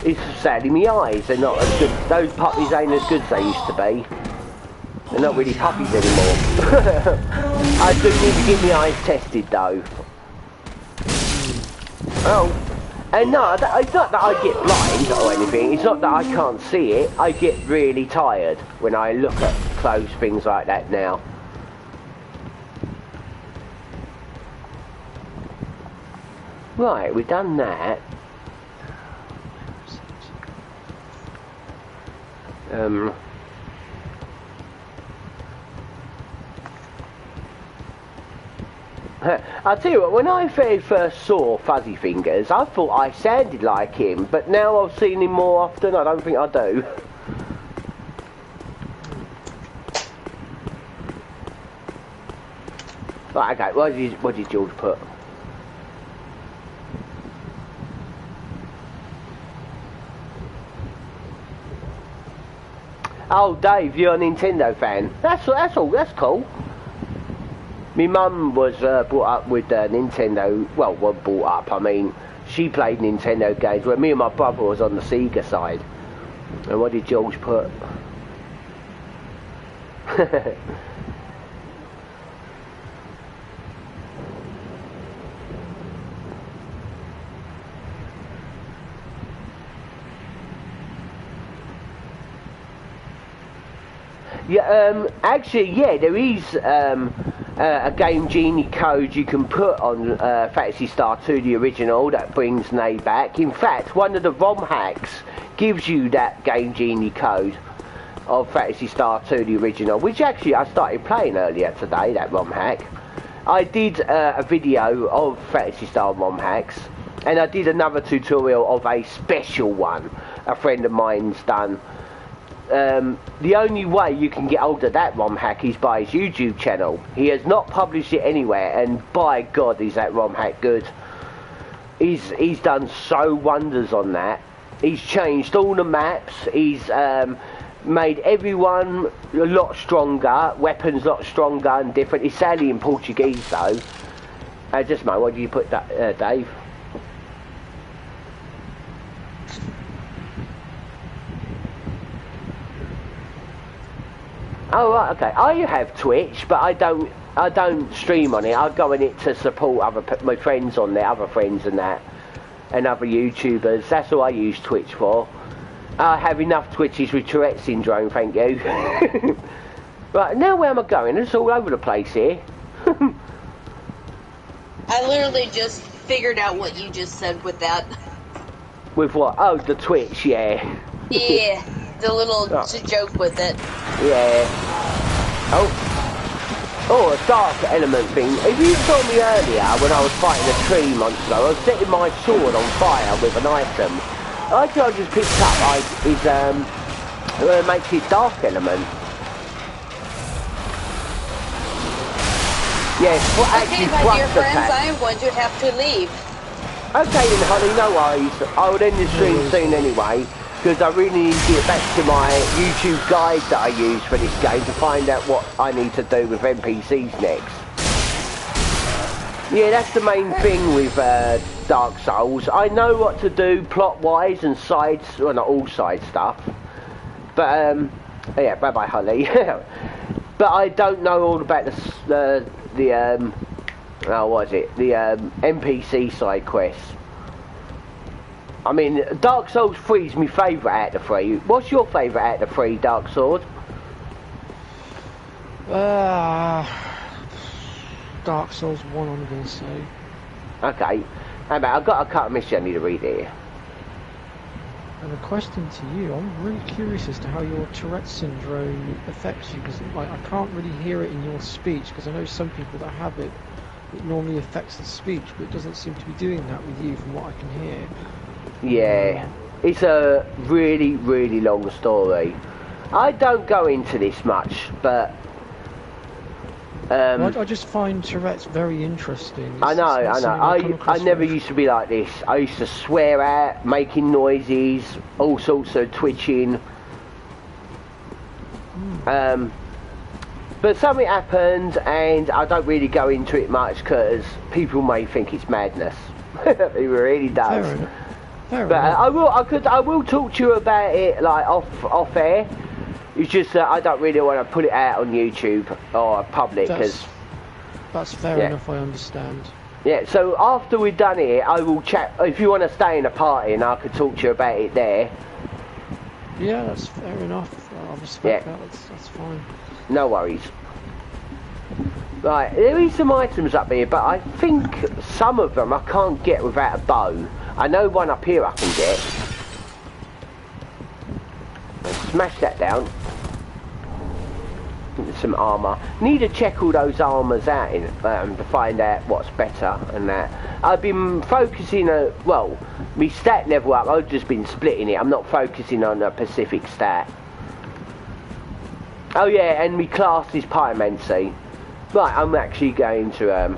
It's sadly my eyes. They're not as good. Those puppies ain't as good as they used to be. They're not really puppies anymore. I do need to get my eyes tested though. Oh, and no, it's not that I get blind or anything. It's not that I can't see it. I get really tired when I look at close things like that now. Right, we've done that. I'll tell you what, when I very first saw Fuzzy Fingers, I thought I sounded like him, but now I've seen him more often, I don't think I do. Right, okay, what did George put? Oh, Dave, you're a Nintendo fan. That's cool. My mum was brought up with Nintendo. Well, wasn't brought up. I mean, she played Nintendo games. Where me and my brother was on the Sega side. And what did George put? Yeah, actually, yeah, there is a Game Genie code you can put on Phantasy Star 2, the original, that brings Nay back. In fact, one of the ROM hacks gives you that Game Genie code of Phantasy Star 2, the original, which actually I started playing earlier today, that ROM hack. I did a video of Phantasy Star ROM hacks, and I did another tutorial of a special one a friend of mine's done. The only way you can get hold of that ROM hack is by his YouTube channel. He has not published it anywhere, and by God is that ROM hack good. He's done so wonders on that. He's changed all the maps, he's made everyone a lot stronger, weapons a lot stronger and different. It's sadly in Portuguese though. Just a moment, what do you put that, Dave? Oh right, okay. I have Twitch, but I don't stream on it. I go on it to support my friends on there, other friends and that, and other YouTubers. That's all I use Twitch for. I have enough Twitches with Tourette syndrome, thank you. Right, now where am I going? It's all over the place here. I literally just figured out what you just said with that. With what? Oh, the Twitch, yeah. Yeah. The little joke with it. Yeah. Oh, a dark element thing. If you saw me earlier when I was fighting a tree monster, I was setting my sword on fire with an item. I just picked up makes it dark element. Yes, actually okay, my thrust dear friends, attack. I am going to have to leave. Okay then, honey, no worries. I will end the stream soon anyway, because I really need to get back to my YouTube guide that I use for this game to find out what I need to do with NPCs next. Yeah, that's the main thing with Dark Souls. I know what to do plot-wise and sides, well not all side stuff, but yeah, bye-bye, honey. But I don't know all about the what is it? The NPC side quests. I mean, Dark Souls 3 is my favourite out of the three. What's your favourite out of the three, Dark Sword? Dark Souls 1, I'm going to say. Okay. I've got a cut of mystery I need to read here. And a question to you, I'm really curious as to how your Tourette syndrome affects you, because like, I can't really hear it in your speech, because I know some people that have it, it normally affects the speech, but it doesn't seem to be doing that with you from what I can hear. Yeah, it's a really, really long story. I don't go into this much, but... I just find Tourette's very interesting. I know. I never used to be like this. I used to swear out, making noises, all sorts of twitching. But something happened, and I don't really go into it much because people may think it's madness. It really does. Fair enough. Fair but enough. I will talk to you about it like off air. It's just that I don't really want to put it out on YouTube or public because. That's fair enough. I understand. Yeah. So after we're done here, I will chat. If you want to stay in a party, and I could talk to you about it there. Yeah, that's fair enough. I respect that. That's fine. No worries. Right, there is some items up here, but I think some of them I can't get without a bow. I know one up here I can get. Smash that down. Some armour. Need to check all those armours out to find out what's better and that. I've been focusing well, my stat level up, I've just been splitting it. I'm not focusing on a specific stat. Oh yeah, and my class is pyromancy. Right, I'm actually going to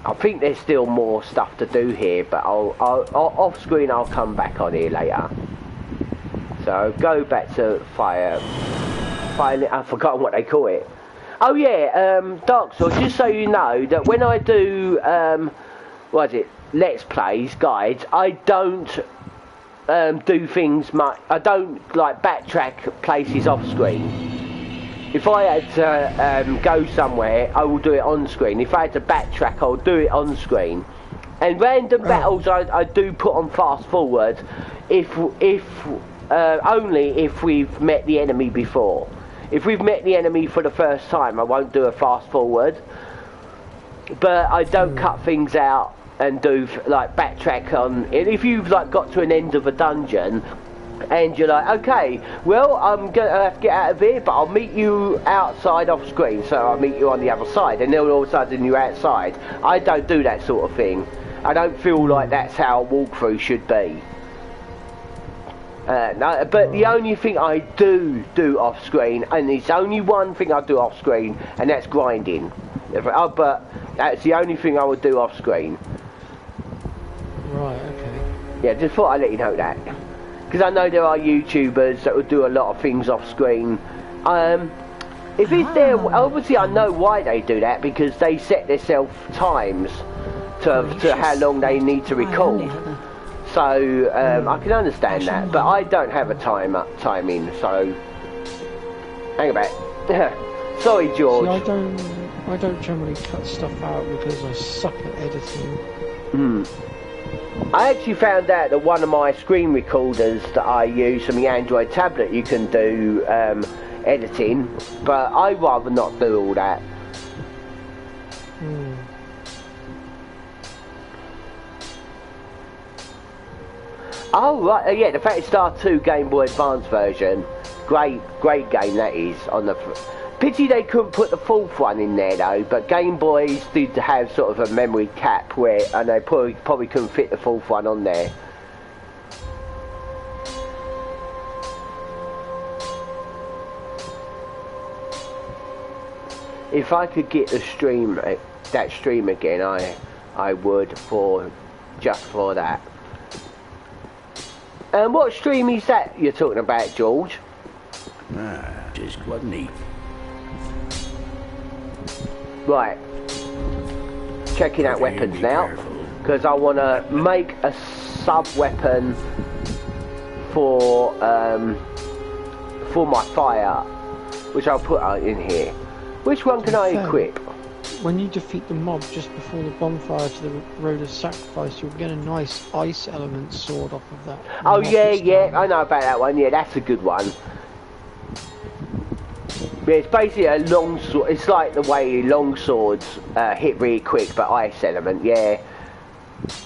I think there's still more stuff to do here, but I'll off screen I'll come back on here later. So go back to fire. I've forgotten what they call it. Oh yeah, Dark Souls, just so you know that when I do what is it, Let's Plays, guides, I don't do things much. I don't like backtrack places off screen. If I had to go somewhere, I will do it on screen. If I had to backtrack, I'll do it on screen. And random battles I do put on fast forward if only if we've met the enemy before. If we've met the enemy for the first time, I won't do a fast forward. But I don't cut things out and do like backtrack on. If you've like got to an end of a dungeon and you're like, okay, well I'm gonna have to get out of here, but I'll meet you outside off screen. So I'll meet you on the other side, and then all of a sudden you're outside. I don't do that sort of thing. I don't feel like that's how a walkthrough should be. No, but the only thing I do off screen, and it's only one thing I do off screen, and that's grinding. But that's the only thing I would do off screen. Right, okay. Yeah, just thought I'd let you know that. Because I know there are YouTubers that would do a lot of things off screen. If it's there, obviously I know why they do that, because they set themselves times to how long they need to record. So I can understand that, but I don't have a timing, so hang about. Sorry, George. See, I don't generally cut stuff out because I suck at editing. I actually found out that one of my screen recorders that I use for my Android tablet, you can do editing, but I'd rather not do all that. Oh right, yeah, the Phantasy Star 2 Game Boy Advance version, great game that is. On the pity they couldn't put the fourth one in there though, but Game Boys did have sort of a memory cap where, and they probably couldn't fit the fourth one on there. If I could get the stream that stream again, I would just for that. And what stream is that you're talking about, George? Just wasn't he? Right. Checking out weapons now, because I want to make a sub-weapon for my fire, which I'll put out in here. Which one can I equip? When you defeat the mob just before the bonfire to the Road of Sacrifice, you'll get a nice ice element sword off of that. Oh yeah, I know about that one. Yeah, that's a good one. Yeah, it's basically a long sword. It's like the way long swords hit really quick, but ice element. Yeah.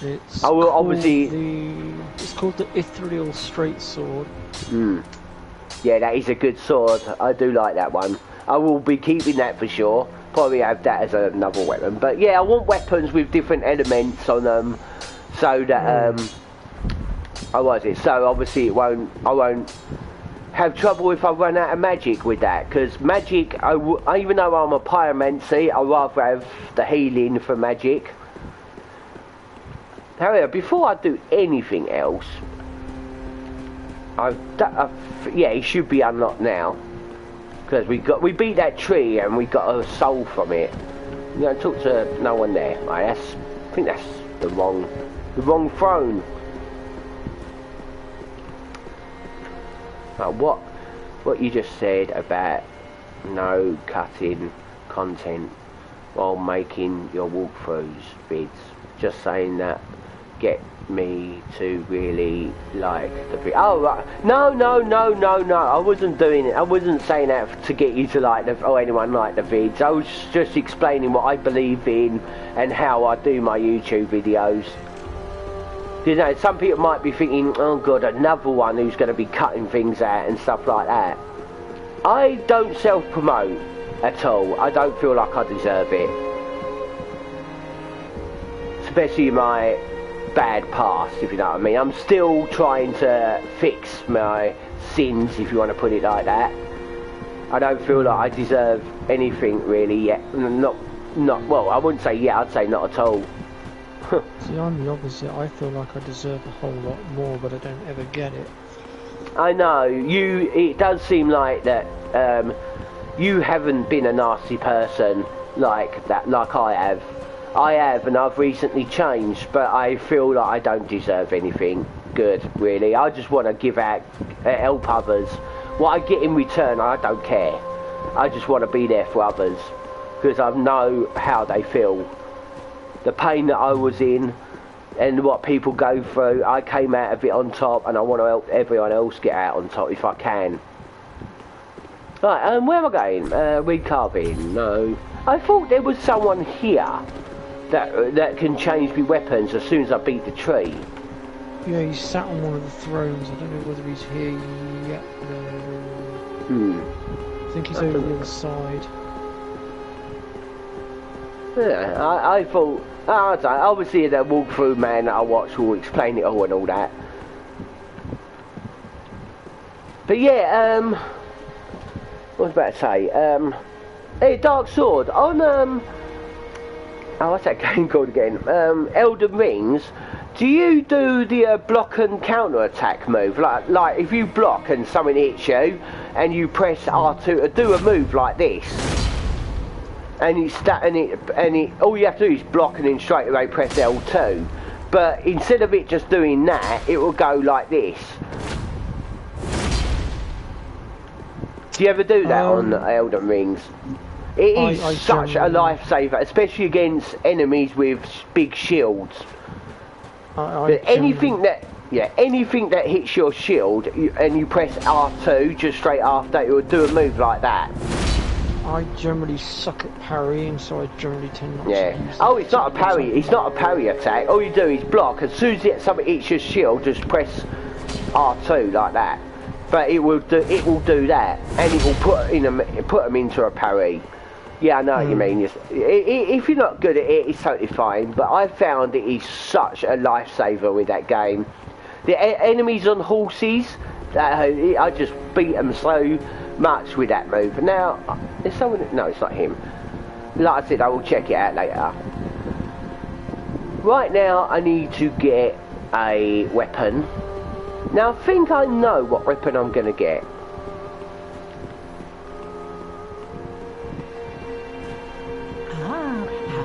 It's it's called the Ethereal Straight Sword. Yeah, that is a good sword. I do like that one. I will be keeping that for sure. Probably have that as another weapon. But yeah, I want weapons with different elements on them, so that so obviously I won't have trouble if I run out of magic with that. Because magic, even though I'm a pyromancy, I'd rather have the healing for magic. However, before I do anything else, yeah, it should be unlocked now. Because we beat that tree and we got a soul from it. You know, talk to no one there. Right, I think that's the wrong throne. What you just said about no cutting content while making your walkthroughs vids. Just saying that get me to really like the vid. Oh right. No, I wasn't doing it. I wasn't saying that to get you to like anyone like the vids. I was just explaining what I believe in and how I do my YouTube videos. You know, some people might be thinking, oh god, another one who's going to be cutting things out and stuff like that. I don't self-promote at all. I don't feel like I deserve it. Especially my bad past, if you know what I mean. I'm still trying to fix my sins, if you want to put it like that. I don't feel like I deserve anything really yet. Not well, I wouldn't say yet, I'd say not at all. See, I'm the opposite. I feel like I deserve a whole lot more, but I don't ever get it. I know, it does seem like that you haven't been a nasty person like that, like I have. I have, and I've recently changed, but I feel like I don't deserve anything good, really. I just want to give out, help others. What I get in return, I don't care. I just want to be there for others, because I know how they feel. The pain that I was in, and what people go through, I came out of it on top, and I want to help everyone else get out on top if I can. Right, where am I going? Recarving, no. I thought there was someone here that can change me weapons as soon as I beat the tree. Yeah, he's sat on one of the thrones. I don't know whether he's here yet. I think he's over the other side. Yeah, I thought, I don't know, obviously the walkthrough man that I watch will explain it all and all that. But yeah, what was I about to say? Hey, Dark Sword, on, oh, what's that game called again? Elden Rings, do you do the block and counter attack move? Like if you block and someone hits you, and you press R2 to do a move like this, and all you have to do is block and then straight away press L2. But instead of it just doing that, it will go like this. Do you ever do that on Elden Rings? It is such a lifesaver, especially against enemies with big shields. Anything that hits your shield and you press R2 just straight after, it will do a move like that. I generally suck at parrying, so I generally tend not to use Oh, it's not a parry. It's not a parry attack. All you do is block. As soon as something hits your shield, just press R2 like that. But it will do that, and it will put them into a parry. Yeah, I know what you mean. If you're not good at it, it's totally fine. But I found it is such a lifesaver with that game. The enemies on horses, I just beat them so much with that move. Now, there's someone. No, it's not him. like I said, I will check it out later. Right now, I need to get a weapon. Now, I think I know what weapon I'm going to get.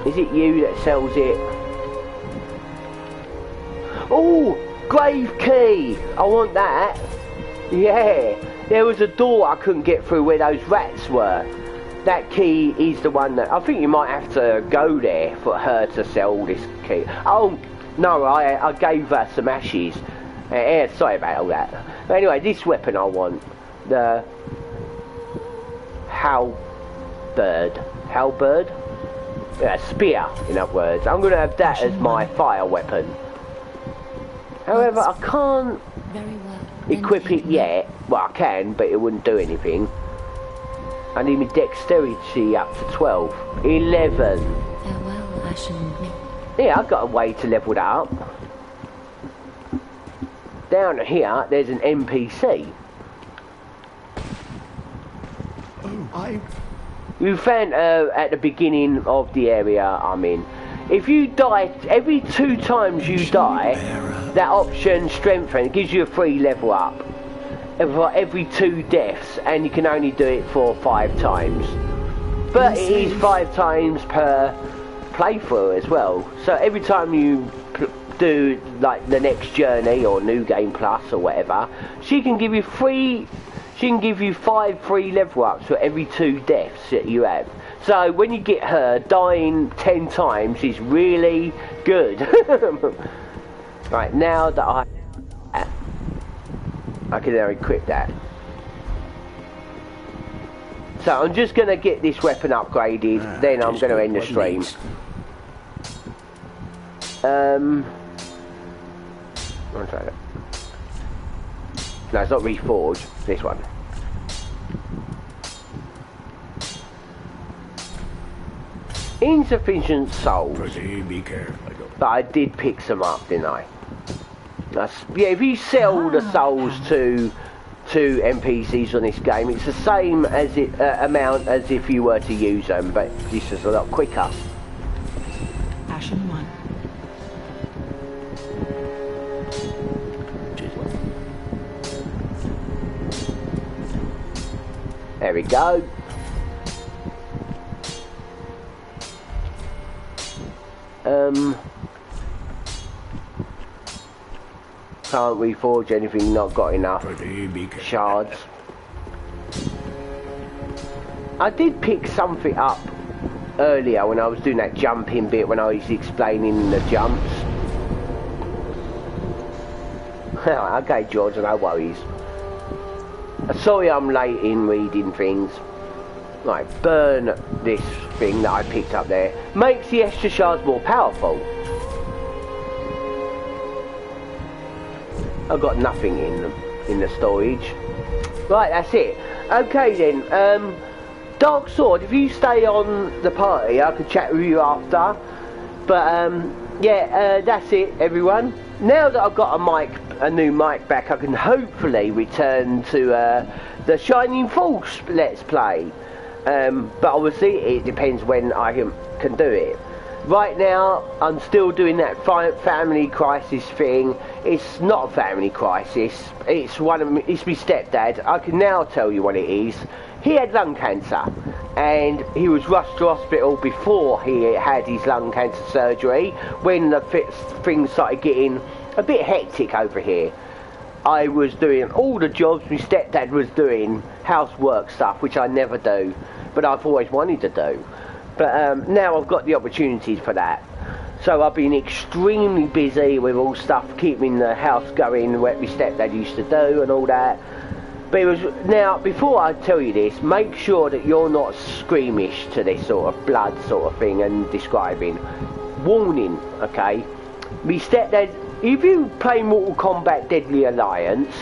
Is it you that sells it? Oh, grave key! I want that. Yeah, there was a door I couldn't get through where those rats were. That key is the one that... I think you might have to go there for her to sell this key. Oh, no, I gave her some ashes. Sorry about all that. But anyway, this weapon I want. The... Halberd? Yeah, spear, in other words. I'm going to have that as my fire weapon. However, I can't equip it yet. Well, I can, but it wouldn't do anything. I need my dexterity up to 12. 11. Farewell, Ashen. Yeah, I've got a way to level that up. Down here, there's an NPC. Oh, You found at the beginning of the area I'm in. If you die, every 2 times you die, that option strengthen gives you a free level up. For every 2 deaths, and you can only do it for 5 times. But it is 5 times per playthrough as well. So every time you do like the next journey or New Game Plus or whatever, she can give you 5 free level ups for every 2 deaths that you have. So when you get her, dying 10 times is really good. Right, now that I can now equip that. So I'm just going to get this weapon upgraded, then I'm going to end the stream. I'll try that. No, it's not Reforged, this one. Insufficient souls. be careful. But I did pick some up, didn't I? Yeah, if you sell the souls to NPCs on this game, it's the same as amount as if you were to use them, but this is a lot quicker. Ashen 1. There we go. Can't reforge anything, not got enough shards. I did pick something up earlier when I was doing that jumping bit, when I was explaining the jumps. Okay, George, no worries. Sorry I'm late in reading things. Right, burn this thing that I picked up there. Makes the extra shards more powerful. I've got nothing in the storage. Right, that's it. Okay then, Dark Sword, if you stay on the party, I could chat with you after. But yeah, that's it, everyone. Now that I've got a new mic back, I can hopefully return to the Shining Force Let's Play. But obviously, it depends when I can do it. Right now, I'm still doing that family crisis thing. It's not a family crisis. It's my stepdad. I can now tell you what it is. He had lung cancer, and he was rushed to hospital before he had his lung cancer surgery, when the things started getting a bit hectic over here. I was doing all the jobs my stepdad was doing, housework stuff, which I never do, but I've always wanted to do. But now I've got the opportunities for that. So I've been extremely busy with all stuff, keeping the house going, what my stepdad used to do and all that. But it was, now, before I tell you this, make sure that you're not squeamish to this sort of blood sort of thing and describing. Warning, okay? My stepdad, if you play Mortal Kombat Deadly Alliance,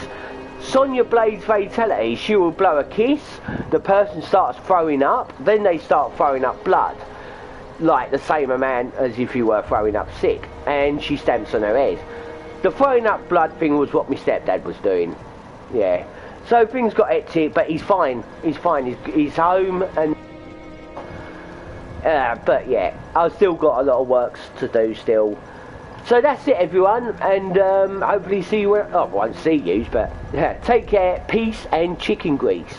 Sonya Blade's fatality, she will blow a kiss, the person starts throwing up, then they start throwing up blood. Like the same amount as if you were throwing up sick. And she stamps on her head. The throwing up blood thing was what my stepdad was doing. Yeah. So things got hectic, but he's fine. He's fine. He's home, and But yeah, I've still got a lot of work to do still. So that's it, everyone, and hopefully see you. I won't see you, but take care, peace, and chicken grease.